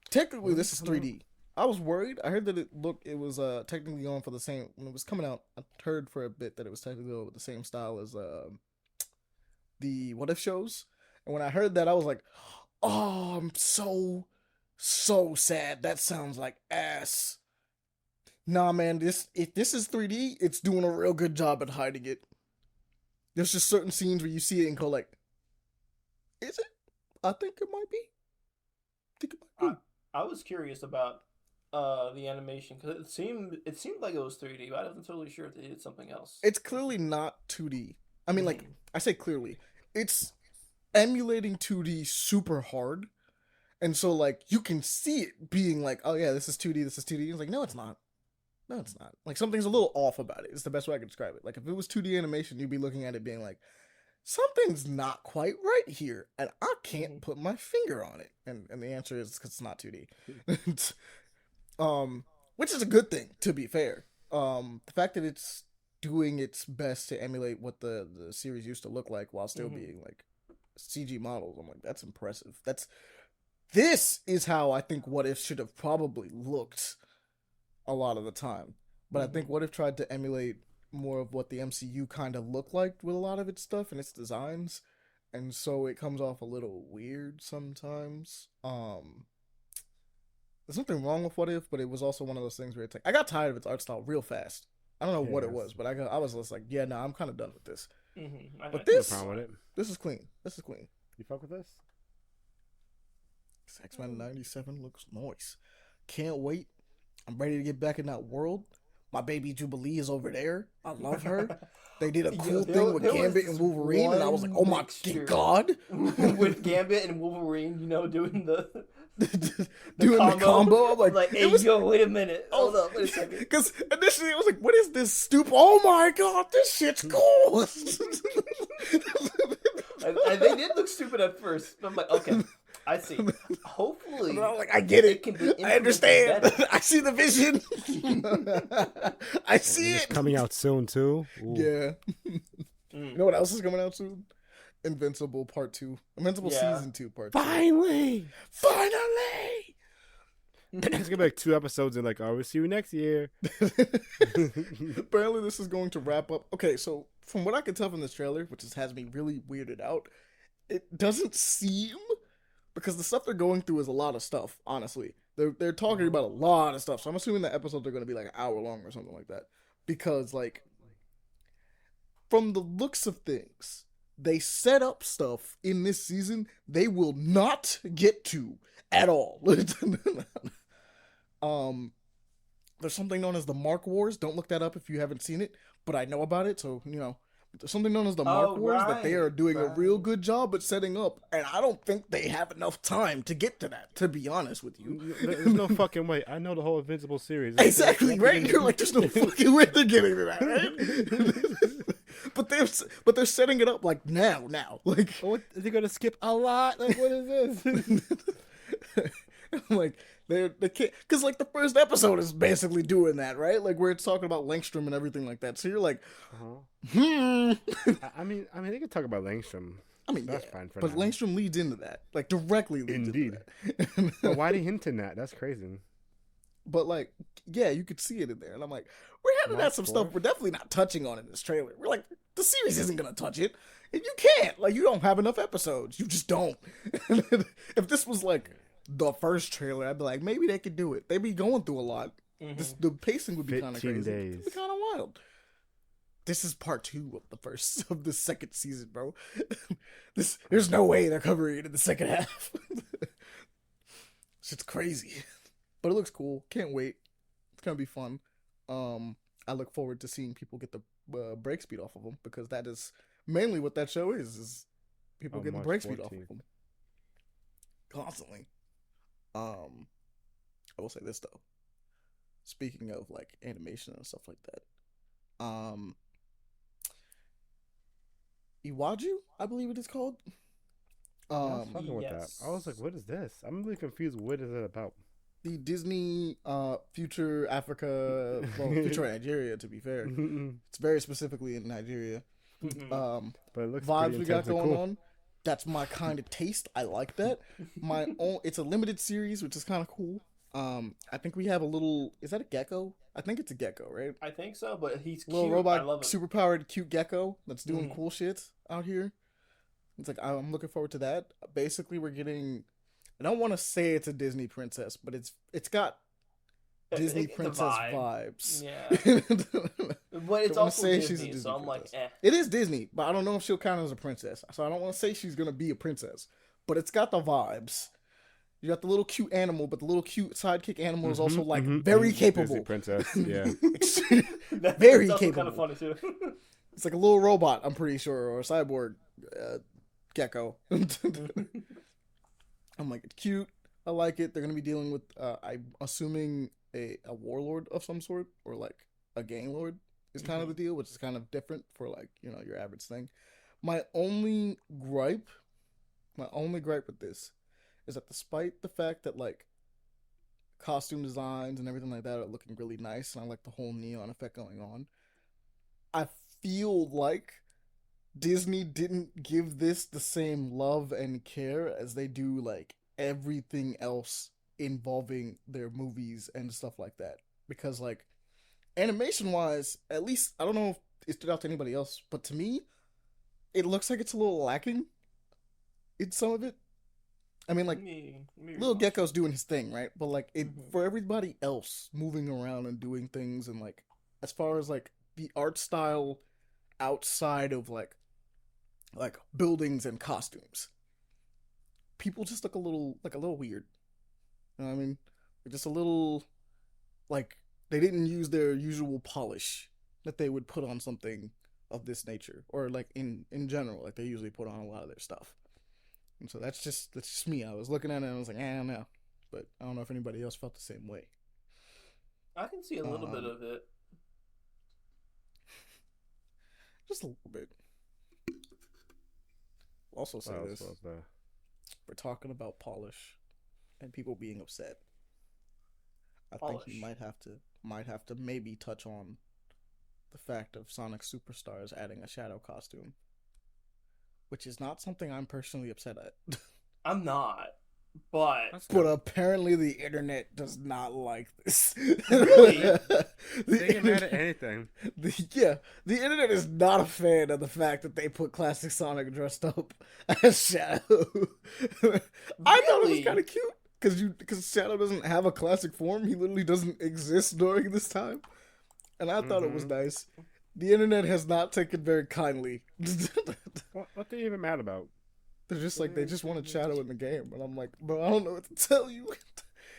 Technically, this is 3D. I was worried. I heard that it was technically going for the same when it was coming out. I heard for a bit that it was technically going with the same style as the What If shows, and when I heard that, I was like, oh, I'm so sad. That sounds like ass. Nah, man, if this is 3D, it's doing a real good job at hiding it. There's just certain scenes where you see it and go like, is it? I think it might be. I was curious about the animation because it seemed like it was 3D, but I wasn't totally sure if they did something else. It's clearly not 2D. I mean, like, I say clearly. It's emulating 2D super hard. And so, like, you can see it being like, oh yeah, this is 2D, this is 2D. It's like, no, it's not. No, it's not. Like, something's a little off about it. It's the best way I can describe it. Like, if it was 2D animation, you'd be looking at it being like, something's not quite right here, and I can't put my finger on it. And the answer is because it's not 2D. Which is a good thing, to be fair. The fact that it's doing its best to emulate what the series used to look like while still being, like, CG models, I'm like, that's impressive. This is how I think What If should have probably looked a lot of the time. But I think What If tried to emulate more of what the MCU kind of looked like with a lot of its stuff and its designs, and so it comes off a little weird sometimes. There's nothing wrong with What If, but it was also one of those things where it's like, I got tired of its art style real fast. I don't know what it was, but I was just like, yeah, no, I'm kind of done with this. But this is clean. This is clean. You fuck with this? X-Men '97 looks nice. Can't wait. I'm ready to get back in that world. My baby Jubilee is over there. I love her. They did a cool thing with Gambit and Wolverine, and I was like, oh my god. With Gambit and Wolverine, doing the combo. I'm like, hey, yo, wait a minute. Hold up, wait a second. Because initially I was like, what is this stupid? Oh my god, this shit's cool. And they did look stupid at first. I'm like, okay, I see. Hopefully, I'm like, I get it. I understand. I see the vision. I see it. Coming out soon too. Ooh. Yeah. You know what else is coming out soon? Invincible Part 2. Invincible Season 2 Part 2. Finally. It's gonna be like 2 episodes and like, oh, we'll see you next year. Apparently this is going to wrap up. Okay, so from what I can tell from this trailer, which has me really weirded out, it doesn't seem, because the stuff they're going through is a lot of stuff, honestly. They're talking about a lot of stuff, so I'm assuming the episodes are going to be like an hour long or something like that. Because, like, from the looks of things, they set up stuff in this season they will not get to at all. There's something known as the Mark Wars. Don't look that up if you haven't seen it, but I know about it, so, there's something known as the Mark Wars that they are doing a real good job at setting up, and I don't think they have enough time to get to that, to be honest with you. There's no fucking way. I know the whole Invincible series. Exactly, right? You're like, there's no fucking way they're getting to that, right? But they're setting it up like now. Like, what, are they gonna skip a lot? Like, what is this? I'm like, they can't, because like the first episode is basically doing that, right? Like where it's talking about Langstrom and everything like that. So you're like, I mean, they can talk about Langstrom. I mean, that's fine for but now. Langstrom leads into that, like directly leads into that. But why they hinting that? That's crazy. But like, yeah, you could see it in there, and I'm like, we're having at some stuff we're definitely not touching on in this trailer. We're like, the series isn't gonna touch it, and you can't. Like, you don't have enough episodes. You just don't. If this was like the first trailer, I'd be like, maybe they could do it. They'd be going through a lot. The pacing would be kind of crazy. It'd be kind of wild. This is part 2 of the second season, bro. There's no way they're covering it in the second half. shit's crazy. But it looks cool. Can't wait. It's gonna be fun. I look forward to seeing people get the break speed off of them, because that is mainly what that show is people getting the break speed off of them constantly. I will say this though. Speaking of like animation and stuff like that, Iwaju, I believe it is called. I was fucking with that. Yes. I was like, what is this? I'm really confused. What is it about? The Disney Future Africa, well, Future Nigeria, to be fair. It's very specifically in Nigeria. But it looks Vibes we got going cool. on. That's my kind of taste. I like that. It's a limited series, which is kind of cool. I think we have a little. Is that a gecko? I think it's a gecko, right? I think so, but he's Little cute. robot, I love it. superpowered, cute gecko that's doing cool shit out here. It's like I'm looking forward to that. Basically, we're getting. I don't want to say it's a Disney princess, but it's got Disney The princess vibe. vibes. Yeah. But it's Don't wanna also say Disney, she's a Disney so I'm like, princess. eh. It is Disney, but I don't know if she'll count as a princess. So I don't want to say she's gonna be a princess, but it's got the vibes. You got the little cute animal, but the little cute sidekick animal is also like very capable. Disney princess, yeah. Very That's also capable. kind of funny too. It's like a little robot, I'm pretty sure, or a cyborg gecko. I'm like, it's cute. I like it. They're gonna be dealing with, I'm assuming a warlord of some sort, or like a gang lord is kind of the deal, which is kind of different for like your average thing. My only gripe with this is that despite the fact that like costume designs and everything like that are looking really nice, and I like the whole neon effect going on, I feel like Disney didn't give this the same love and care as they do like everything else involving their movies and stuff like that. Because like animation wise, at least I don't know if it stood out to anybody else, but to me, it looks like it's a little lacking in some of it. I mean, like Little Gecko's doing his thing, right? But like for everybody else moving around and doing things, and like as far as like the art style outside of like buildings and costumes, people just look a little weird. You know what I mean? Just a little like they didn't use their usual polish that they would put on something of this nature, or like in general, like they usually put on a lot of their stuff. And so that's just me. I was looking at it and I was like, I don't know. But I don't know if anybody else felt the same way. I can see a little bit of it. Just a little bit. Also say this. We're talking about polish and people being upset. I think you might have to maybe touch on the fact of Sonic Superstars adding a shadow costume, which is not something I'm personally upset at. I'm not, but apparently the internet does not like this. Really? They get mad at anything. The internet is not a fan of the fact that they put classic Sonic dressed up as Shadow. I thought it was kind of cute because Shadow doesn't have a classic form. He literally doesn't exist during this time, and I thought it was nice. The internet has not taken very kindly. What are they even mad about? They're just like, they just wanted Shadow in the game. And I'm like, bro, I don't know what to tell you.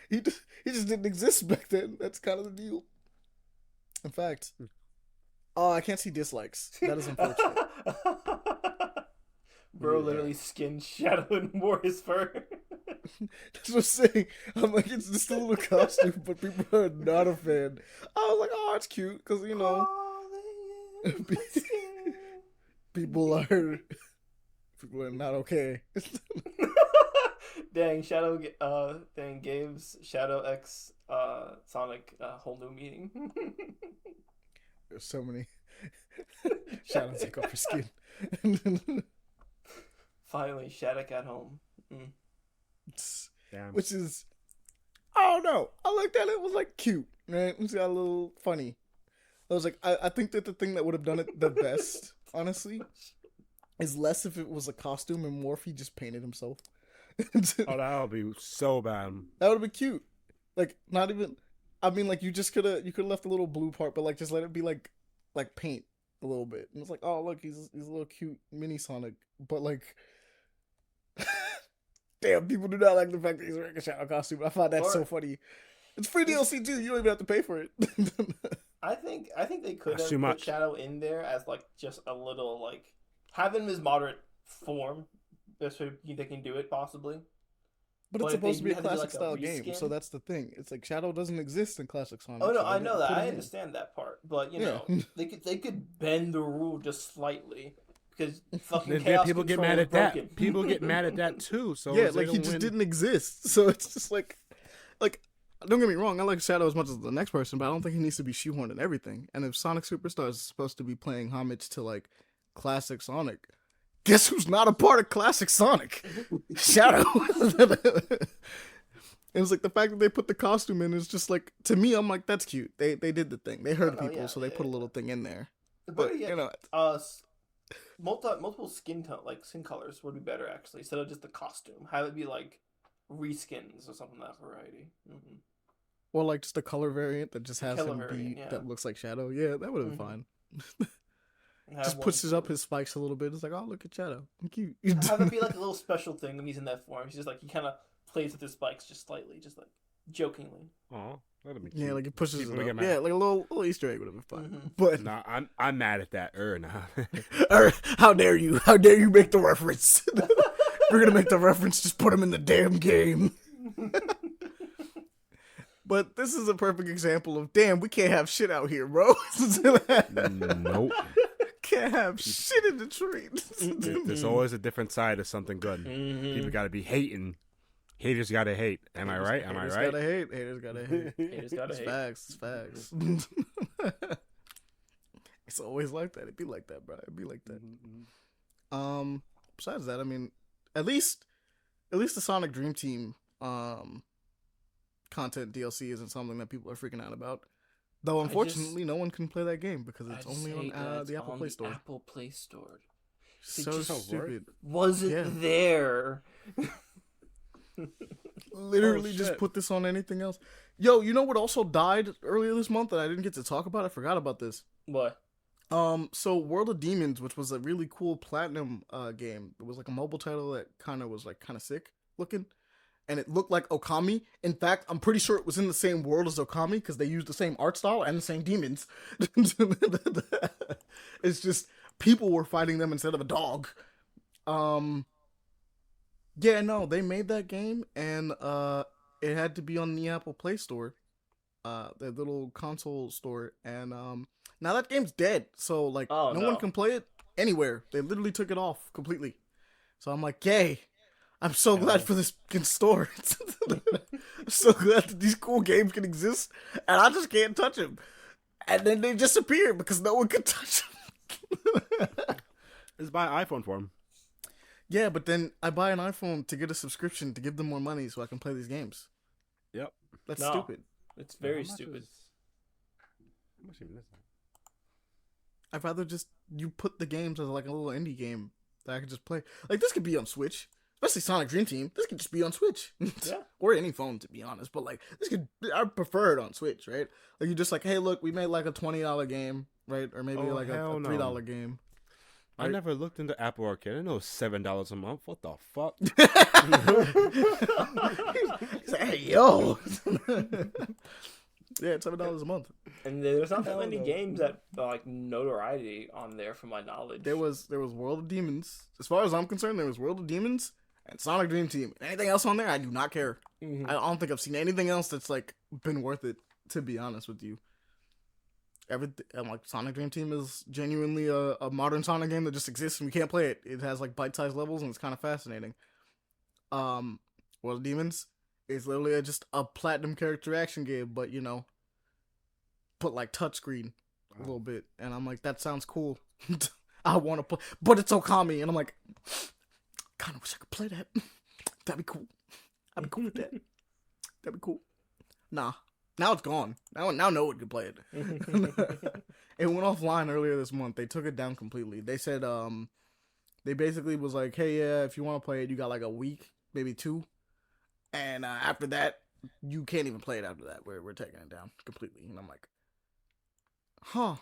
He just didn't exist back then. That's kind of the deal. In fact, I can't see dislikes. That is unfortunate. Bro literally skinned Shadow and wore his fur. That's what I'm saying. I'm like, it's just a little costume, but people are not a fan. I was like, oh, it's cute, because, people are not okay. Dang, Gabe's Shadow X Sonic whole new meaning. There's so many Shadow take off your skin. Finally, Shadow at home. Damn. Which is, I don't know. I like that. It was like cute, right? It was got a little funny. I was like, I think that the thing that would have done it the best, honestly, is less if it was a costume and more if he just painted himself. Oh, that would be so bad. That would have been cute. Like, not even, I mean, like, you could have left the little blue part, but like, just let it be like paint a little bit. And it's like, oh, look, he's a little cute mini Sonic. But like, Damn, people do not like the fact that he's wearing a Shadow costume. I find that so funny. It's free DLC too. You don't even have to pay for it. I think they could That's have too put much. Shadow in there as like just a little like have him as moderate form. That's way they can do it possibly. But But it's if supposed to they be a had to do, classic like, a style game, reskin? so that's the thing. It's like Shadow doesn't exist in classic Sonic. Oh no, so they I know didn't that. put I him in. understand that part. But you Yeah. know, they could bend the rule just slightly because fucking Then chaos people get control mad is at that. broken. People get mad at that too. So Yeah, they like he don't just win. didn't exist. So it's just like don't get me wrong, I like Shadow as much as the next person, but I don't think he needs to be shoehorned in everything. And if Sonic Superstars is supposed to be playing homage to like classic Sonic, guess who's not a part of classic Sonic? Shadow. It was like the fact that they put the costume in is just like, to me, I'm like, that's cute. They did the thing. They heard Oh, people, yeah, so they yeah, put a little thing in there. But yeah, you know, multiple skin skin colors would be better actually instead of just the costume. Have it be like reskins or something of that variety. Mm-hmm. or like just a color variant that just has Color him variant, be yeah. that looks like Shadow. Yeah, that would have been Mhm. fine. Have Just one pushes up for- his spikes a little bit. It's like, oh, look at Shadow. Cute. Have it be like a little special thing when he's in that form. He's just like he kind of plays with his spikes just slightly, just like jokingly. Aw, that'd be cute. Yeah, like it pushes People it get up. mad. Yeah, like a little Easter egg would have been fun. Mhm. But Nah, I'm mad at that. Nah. how dare you? How dare you make the reference? If we're gonna make the reference, just put him in the damn game. But this is a perfect example of, damn, we can't have shit out here, bro. Nope. Can't have shit in Detroit. There's always a different side of something good. Mhm. People gotta be hating. Haters gotta hate. Am I right? Am I Haters right? gotta hate. Haters gotta hate. Haters gotta It's hate. facts. It's facts. It's always like that. It'd be like that, bro. It'd be like that. Besides that, I mean, at least the Sonic Dream Team content DLC isn't something that people are freaking out about. Though unfortunately, no one can play that game because it's only on the Apple Play Store. Apple Play Store So just stupid. wasn't Yeah. there. Literally Oh, just shit. put this on anything else. Yo, you know what also died earlier this month that I didn't get to talk about? I forgot about this. What? So World of Demons, which was a really cool platinum game. It was like a mobile title that kind of sick looking, and it looked like Okami. In fact, I'm pretty sure it was in the same world as Okami because they used the same art style and the same demons. It's just people were fighting them instead of a dog. Yeah, no, they made that game, and it had to be on the Apple Play Store, the little console store, and now that game's dead. So like, Oh, no no. one can play it anywhere. They literally took it off completely. So I'm like, yay! I'm so glad for this fucking store. I'm so glad that these cool games can exist, and I just can't touch them. And then they disappear because no one can touch them. Just buy an iPhone for him. Yeah, but then I buy an iPhone to get a subscription to give them more money so I can play these games. Yep. That's No. stupid. It's very How much stupid. How much even is that? I'd rather just you put the games as like a little indie game that I could just play. Like this could be on Switch, especially Sonic Dream Team. This could just be on Switch, Yeah. or any phone to be honest. But like this could, I prefer it on Switch, right? Like you just like, hey, look, we made like a $20 game, right? Or maybe Oh, like a hell no. $3 game. I never looked into Apple Arcade. I know it's $7 a month. What the fuck? He's like, hey, yo. Yeah, it's $7 a month. And there's not that Hell many no. games that are, like notoriety on there, from my knowledge. There was World of Demons. As far as I'm concerned, there was World of Demons and Sonic Dream Team. Anything else on there, I do not care. Mhm. I don't think I've seen anything else that's like been worth it. To be honest with you, I'm like Sonic Dream Team is genuinely a modern Sonic game that just exists and we can't play it. It has like bite-sized levels and it's kind of fascinating. World of Demons is literally just a platinum character action game, but you know, put like touchscreen a little bit, and I'm like, that sounds cool. I want to play, but it's Okami, and I'm like, kind of wish I could play that. That'd be cool. I'd be cool with that. That'd be cool. Nah, now it's gone. Now no one can play it. It went offline earlier this month. They took it down completely. They said they basically was like, hey, yeah, if you want to play it, you got like a week, maybe 2, and after that, you can't even play it after that. We're taking it down completely, and I'm like, huh,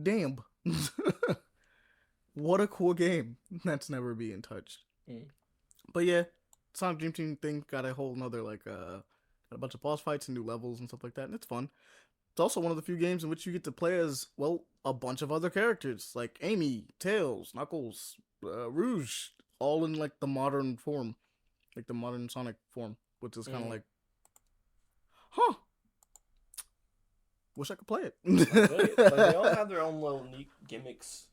damn. What a cool game that's never being touched. Mm. But yeah, Sonic Dream Team thing got a whole nother like a bunch of boss fights and new levels and stuff like that, and it's fun. It's also one of the few games in which you get to play as, well, a bunch of other characters like Amy, Tails, Knuckles, Rouge, all in like the modern form, like the modern Sonic form, which is kind of like, huh. Wish I could play it. They all have their own little neat gimmicks,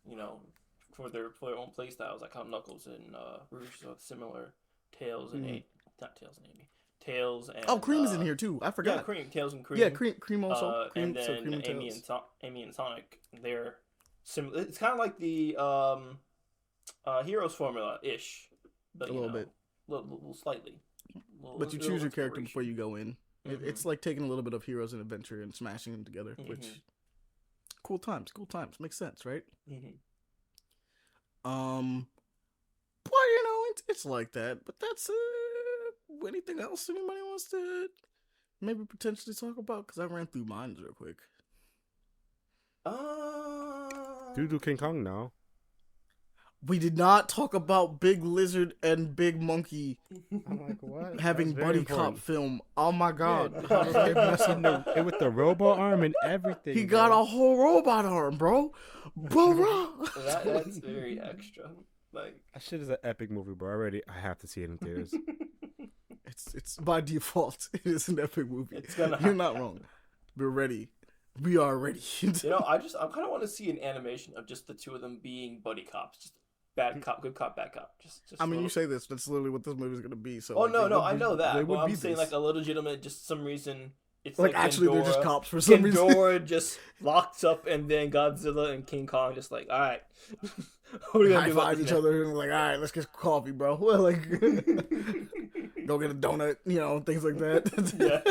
for their own play styles. Like how Knuckles and Rouge are similar. Tails and not Tails and Amy. Tails and Cream is in here too. I forgot. Yeah, Cream, Tails and Cream. Yeah, Cream also. Cream, and then so Cream and Amy and Sonic, they're similar. It's kind of like the Heroes formula ish, but a little bit, little slightly. But you choose your character before you go in. It's like taking a little bit of Heroes and Adventure and smashing them together, which cool times. Makes sense, right? But it's like that. But that's anything else anybody wants to maybe potentially talk about? Because I ran through mine real quick. Do King Kong now. We did not talk about Big Lizard and Big Monkey I'm like, what? having buddy cop film. Oh my god. Yeah. With the robot arm and everything. He got a whole robot arm, bro. That's very extra. Like, that shit is an epic movie, bro. I have to see it in theaters. It's by default. It is an epic movie. You're not wrong. We're ready. We are ready. I kind of want to see an animation of just the two of them being buddy cops, just bad cop, good cop, bad cop. Just I mean, you say this, that's literally what this movie is gonna be. So. Oh no, I know that. Well, I'm saying like a legitimate, just some reason. It's like actually, Ghidorah, they're just cops for some reason. Ghidorah just locked up, and then Godzilla and King Kong just like, all right, what are we gonna do? High five each other and like, all right, let's get coffee, bro. Well, like, go get a donut, things like that. Yeah.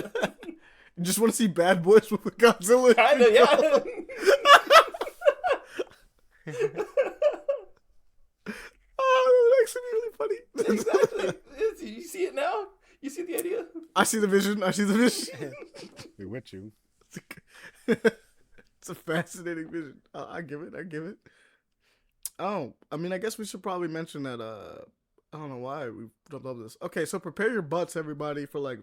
You just want to see Bad Boys with Godzilla. Kinda, yeah. Oh, that's actually really funny. Exactly. You see it now? You see the idea? I see the vision. We're with you. It's a fascinating vision. I give it. Oh, I mean, I guess we should probably mention that, I don't know why we jumped over this. Okay, so prepare your butts, everybody, for like,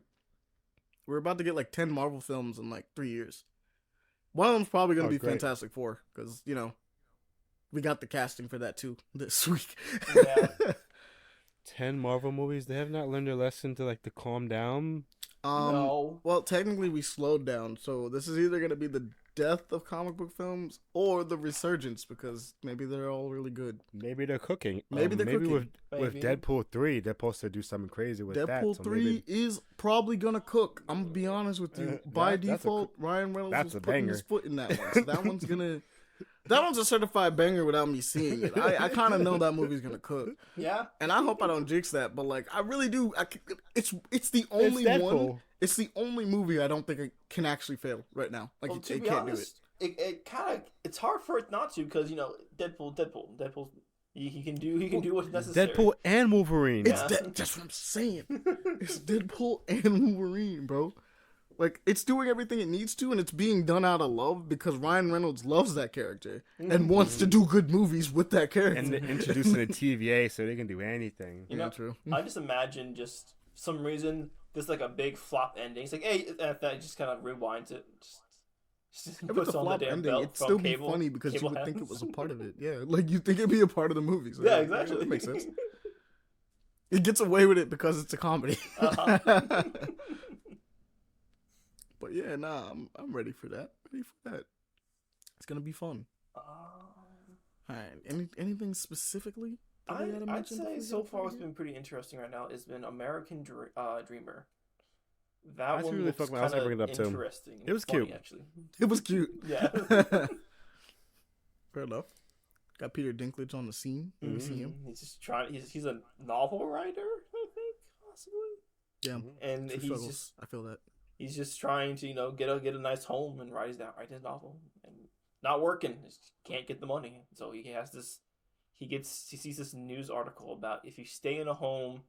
we're about to get like 10 Marvel films in like 3 years. One of them's probably going to be great. Fantastic Four, because, we got the casting for that too this week. Yeah. 10 Marvel movies? They have not learned their lesson to calm down? No. Well, technically we slowed down, so this is either going to be the death of comic book films or the resurgence, because maybe they're all really good. Maybe they're cooking. Maybe with Deadpool 3, they're supposed to do something crazy with Deadpool that. Deadpool 3 is probably going to cook. I'm going to be honest with you. By default, Ryan Reynolds was putting his foot in that one. So that one's going to... That one's a certified banger without me seeing it. I kind of know that movie's going to cook. Yeah. And I hope I don't jinx that, but I really do. It's the only one... It's the only movie I don't think it can actually fail right now. It can't honest, do it. It kind of, it's hard for it not to, because Deadpool, he can do what's necessary. Deadpool and Wolverine. That's what I'm saying. It's Deadpool and Wolverine, bro. It's doing everything it needs to, and it's being done out of love because Ryan Reynolds loves that character and wants to do good movies with that character. And they're introducing a TVA so they can do anything. True. I just imagine some reason there's a big flop ending. It's like, hey, that just kind of rewinds it. Just puts on the damn ending, it'd still be funny because you would think it was a part of it. Yeah, you think it'd be a part of the movie. So yeah, exactly. That makes sense. It gets away with it because it's a comedy. Uh-huh. But yeah, I'm ready for that. It's gonna be fun. All right. Anything specifically? I'd say so far what's been pretty interesting right now has been American Dreamer. That one looks kind of interesting. It was cute. Actually. It was cute. Yeah. Fair enough. Got Peter Dinklage on the scene. Mm-hmm. See him. He's just trying. He's a novel writer, I think, possibly. Yeah. And he's struggles. Just. I feel that. He's just trying to get a nice home and write his novel, and not working. Just can't get the money, so he has this. He sees this news article about if you stay in a home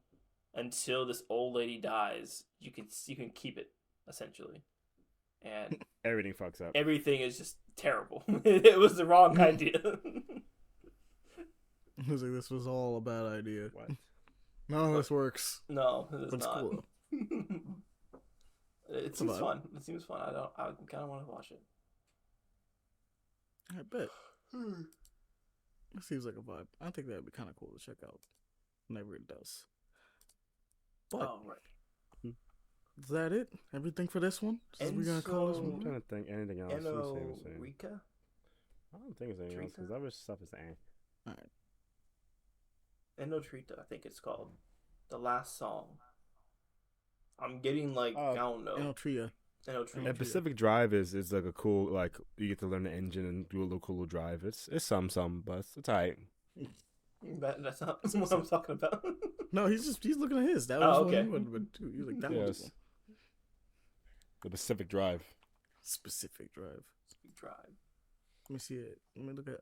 until this old lady dies, you can keep it, essentially. And everything fucks up. Everything is just terrible. It was the wrong idea. I was like, this was all a bad idea. What? None of this works. No, it is But it's not. cool. It seems fun. It seems fun. I kind of want to watch it. I bet. It seems like a vibe. I think that'd be kind of cool to check out whenever it does. But Oh, right. is that it? Everything for this one? Is we gonna call this I'm one? trying to think anything else. Enorica? I don't think it's anything else because other stuff is All right. Enotrita, I think it's called. The last song. I'm getting like, I don't know. Enotria. Enotrita. And Pacific Drive is like a cool, like, you get to learn the engine and do a little cool drive. It's some, but it's alright. That's not what I'm talking about. No, he's looking at his. That was okay. what he wanted to do. He was like, that was Yes. The Pacific Drive. specific drive. Speak Drive. Let me see it. Let me look at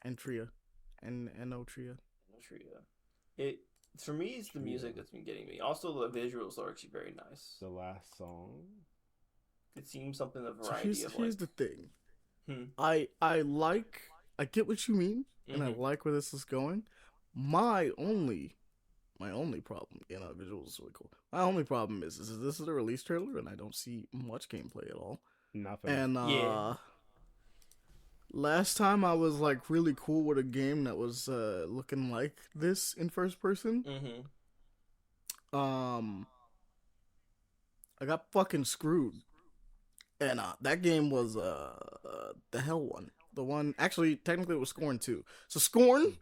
Entria. Enotria. Enotrita. It for me, it's the music that's been getting me. Also, the visuals are actually very nice. The last song. It seems something a So variety here's of the thing. Hmm. I get what you mean, and I Mhm. like where this is going. My only problem, visuals is really cool. My only problem is this is a release trailer, and I don't see much gameplay at all. Nothing. And Yeah. last time I was like really cool with a game that was looking like this in first person. Mm-hmm. I got fucking screwed. And that game was the hell one. The one actually technically it was Scorn 2. So Scorn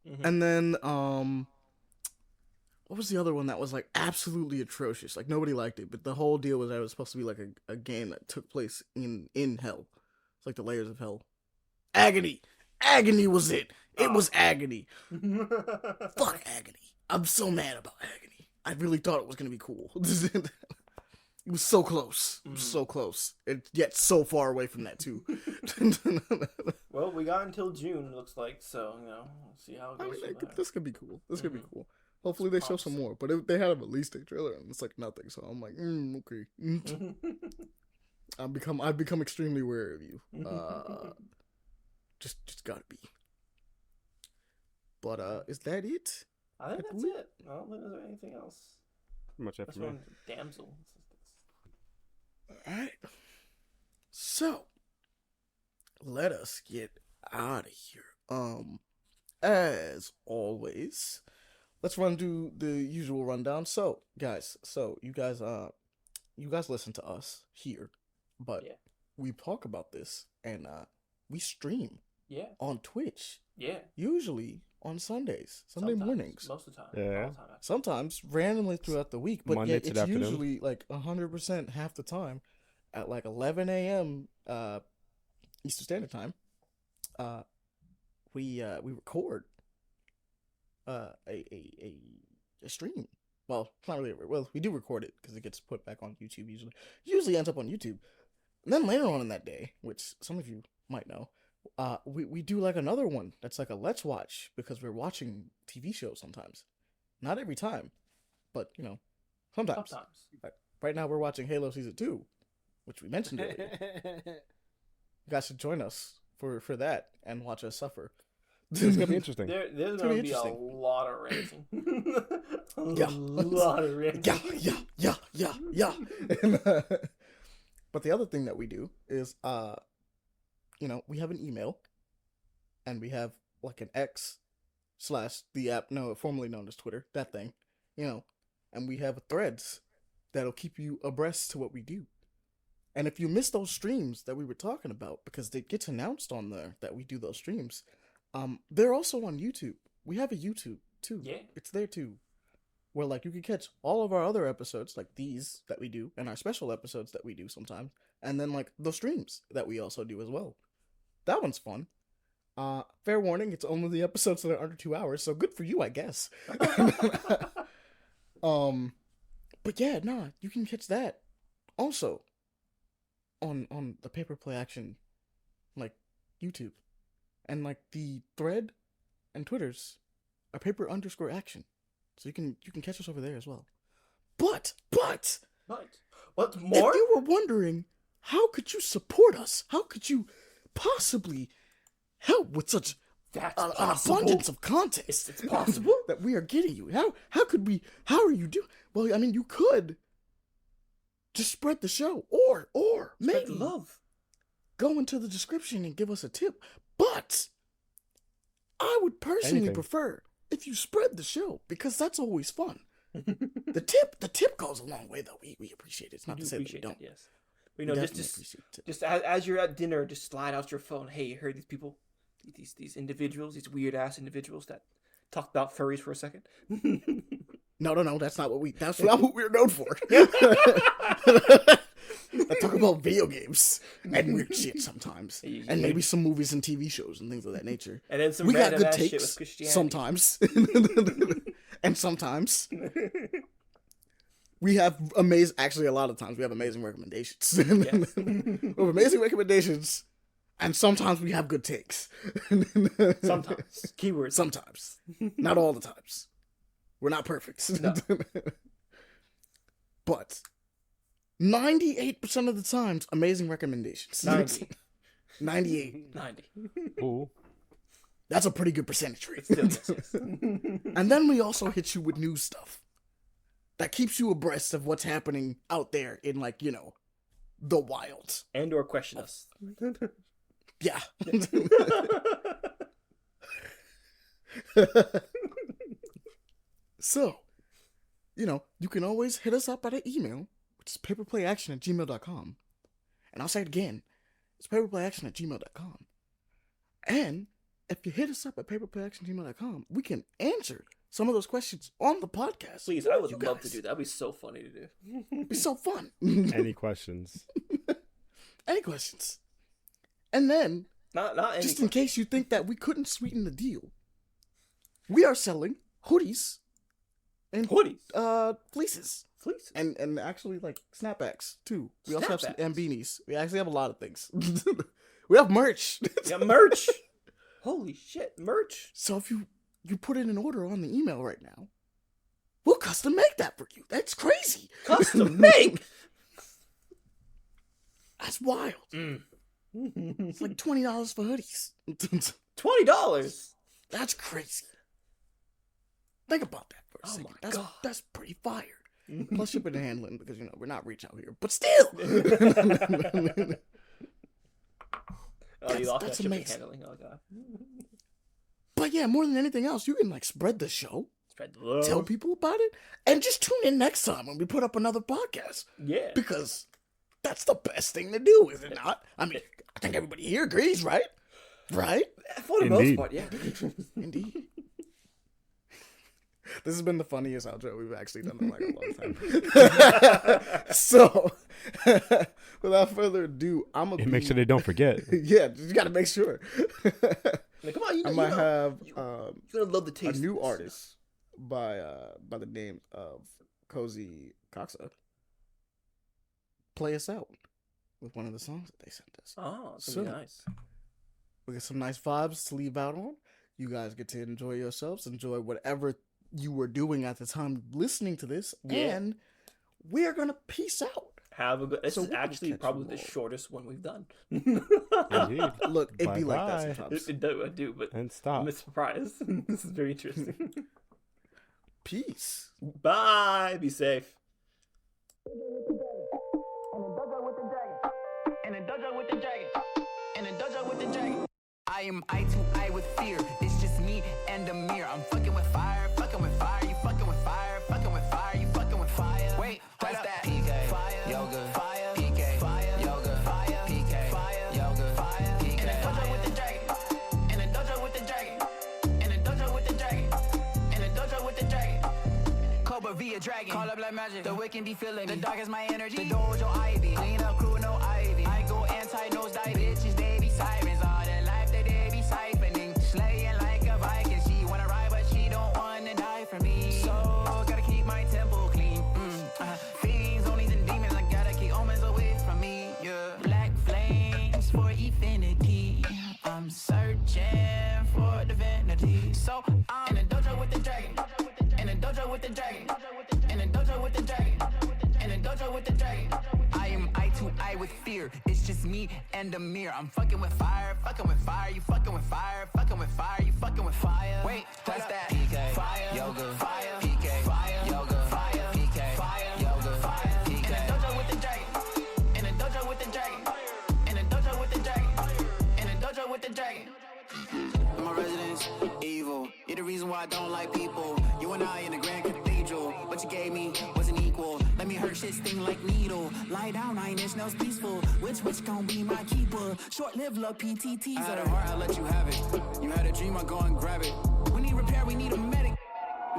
Mhm. and then what was the other one that was like absolutely atrocious? Like nobody liked it, but the whole deal was that it was supposed to be like a game that took place in hell. It's like the layers of hell. Agony. Agony was it. It was Agony. Fuck Agony. I'm so mad about Agony. I really thought it was gonna be cool. It was so close. It was so close. And yet so far away from that too. Well, we got until June, it looks like, so, we'll see how it I goes mean, from there. this could be cool. This could be cool. Hopefully they show some more. But they had a release date trailer and it's like nothing. So I'm like, okay. I've become extremely wary of you. Just gotta be. But is that it? I think that's it. I don't think there's anything else. Pretty much That's after me. one damsel. Alright. So let us get out of here. As always, let's run through the usual rundown. So, guys, you guys listen to us here, but Yeah. we talk about this and we stream Yeah. on Twitch, Yeah. usually on Sunday Sometimes. mornings. Most of the time. Yeah. All the time. Sometimes randomly throughout the week, but Monday yet to it's the afternoon. usually like 100% half the time at like 11 a.m. Eastern Standard Time. We record a stream. Well, it's not really. Well, we do record it because it gets put back on YouTube usually. Usually ends up on YouTube. And then later on in that day, which some of you might know, we do like another one that's like a let's watch because we're watching TV shows sometimes. Not every time, but sometimes. Right now we're watching Halo Season 2, which we mentioned earlier. You guys should join us for that and watch us suffer. It's gonna be interesting. There's gonna going to be be a interesting. lot of ranting. Yeah. lot of ranting. Yeah. And, but the other thing that we do is, we have an email, and we have like an X / the app, formerly known as Twitter, that thing, and we have Threads that'll keep you abreast to what we do. And if you miss those streams that we were talking about, because it gets announced on there that we do those streams, they're also on YouTube. We have a YouTube too. Yeah. It's there too. Where like you can catch all of our other episodes, like these that we do, and our special episodes that we do sometimes, and then like the streams that we also do as well. That one's fun. Fair warning, it's only the episodes that are under 2 hours, so good for you, I guess. But yeah, you can catch that also on the Paper Play Action, like YouTube, and like the thread and Twitters are paper_action, so you can catch us over there as well. But What's if more? you were wondering, how could you support us? How could you possibly help with such That's an possible. abundance of content. It's possible. that we are getting you. How could we? How are you doing? Well, I mean, you could just spread the show, or Spread maybe the love. go into the description and give us a tip. But I would personally Anything. prefer if you spread the show, because that's always fun. The tip goes a long way, though. We appreciate it. It's not to say that we don't. That, yes. We know, Definitely appreciate it. just as you're at dinner, just slide out your phone. Hey, you heard these people, these individuals, these weird ass individuals that talk about furries for a second. No, that's not what we're known for. I talk about video games and weird shit sometimes, and maybe some movies and TV shows and things of that nature. And then some we got random good ass shit takes with Christianity. sometimes, and sometimes we have actually, a lot of times we have amazing recommendations. Yes. We have amazing recommendations, and sometimes we have good takes. Sometimes. Keywords. Sometimes, not all the times. We're not perfect. No. But 98% of the times, amazing recommendations. 90. 98. 90. Ooh. That's a pretty good percentage rate. It's still yes. And then we also hit you with new stuff that keeps you abreast of what's happening out there in, like, you know, the wild. And or question us. Yeah. So, you know, you can always hit us up at an email, which is paperplayaction@gmail.com. And I'll say it again, it's paperplayaction@gmail.com. And if you hit us up at paperplayaction@gmail.com, we can answer some of those questions on the podcast. Please, I would You love to guys. do that. That'd be so funny to do. It'd be so fun. Any questions? Any questions? And then, Not any. just in case you think that we couldn't sweeten the deal, we are selling hoodies and Hoodies. fleeces. Fleece. And actually, like, snapbacks too. We also have some, Snapbacks. and beanies. We actually have a lot of things. We have merch. Yeah, merch. Holy shit, merch. So if you put in an order on the email right now, we'll custom make that for you. That's crazy. Custom make. That's wild. It's like $20 for hoodies. $20. That's crazy. Think about that for a Oh second. my God. That's pretty fire. Plus shipping and handling, because, you know, we're not rich out here. But still. Oh, you lost that that's shipping amazing. handling. Oh god. But yeah, more than anything else, you can, like, spread the show. Spread the love. Tell people about it, and just tune in next time when we put up another podcast, Yeah. because that's the best thing to do, is it not? I mean, I think everybody here agrees, right? Right? For the most Indeed. part, yeah. Indeed. This has been the funniest outro we've actually done in like a long time. So, without further ado, I'm gonna Make sure they don't forget. Yeah, you gotta make sure. Like, come on, I might have you're gonna love the a taste. new of this. artist by the name of Cozy Coxa play us out with one of the songs that they sent us. Oh, it's gonna be So- nice. We get some nice vibes to leave out on. You guys get to enjoy yourselves, enjoy whatever you were doing at the time listening to this, Yeah. and we're gonna peace out. Have a good. This So is we will actually catch probably you the all. shortest one we've done. Indeed. Look, it'd be like Bye-bye. that sometimes. I do, but And stop. I'm surprised. This is very interesting. Peace. Bye. Be safe. I am eye to eye with fear. It's just me and the mirror. I'm fucking with fire, fucking with fire. You fucking with fire, fucking with fire. You fucking with fire. Wait, what's that? PK, fire, yoga, fire, PK, fire, yoga, fire, PK, fire, yoga, fire, PK. In a dojo with the dragon. In a dojo with the dragon. In a dojo with the dragon. In a dojo with the dragon. Cobra via dragon. Call up like magic. The wicked be feeling. The dark is my energy. The dojo ivy. Clean up crew, no ivy. I go anti-nose dive. Bitches, they be sirens. All that life that they be siphoning. Slaying like a Viking. She wanna ride, but she don't wanna die for me. So, gotta keep my temple clean. Fiends, only the demons. I gotta keep omens away from me. Yeah. Black flames for infinity. I'm searching for divinity. So, I'm in a dojo with the dragon. In a dojo with the dragon. In a dojo with the dragon. In a dojo with the dragon. I am eye to eye with fear. It's just me and the mirror. I'm fucking with fire, fucking with fire. You fucking with fire, fucking with fire. with the dragon. My residence, evil. You're the reason why I don't like people. You and I in the Grand Cathedral. What you gave me wasn't equal. Let me hurt shit sting like needle. Lie down, I ain't this nose peaceful. Which gon' be my keeper? Short-lived love PTTs. I had a heart, I let you have it. You had a dream, I go and grab it. We need repair, we need a medic.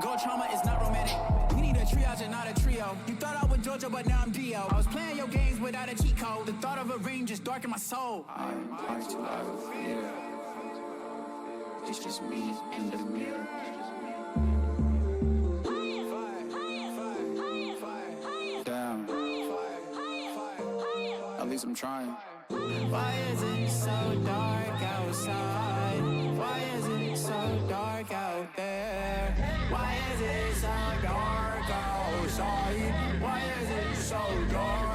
Gold trauma is not romantic. We need a triage and not a trio. You thought I was Georgia, but now I'm Dio. I was playing your games without a cheat code. The thought of a ring just darkened my soul. I'm hard to have a fear. It's just me in the mirror. Damn. At least I'm trying. Why is it so dark outside? Why is it so dark out there? Why is it so dark outside? Why is it so dark?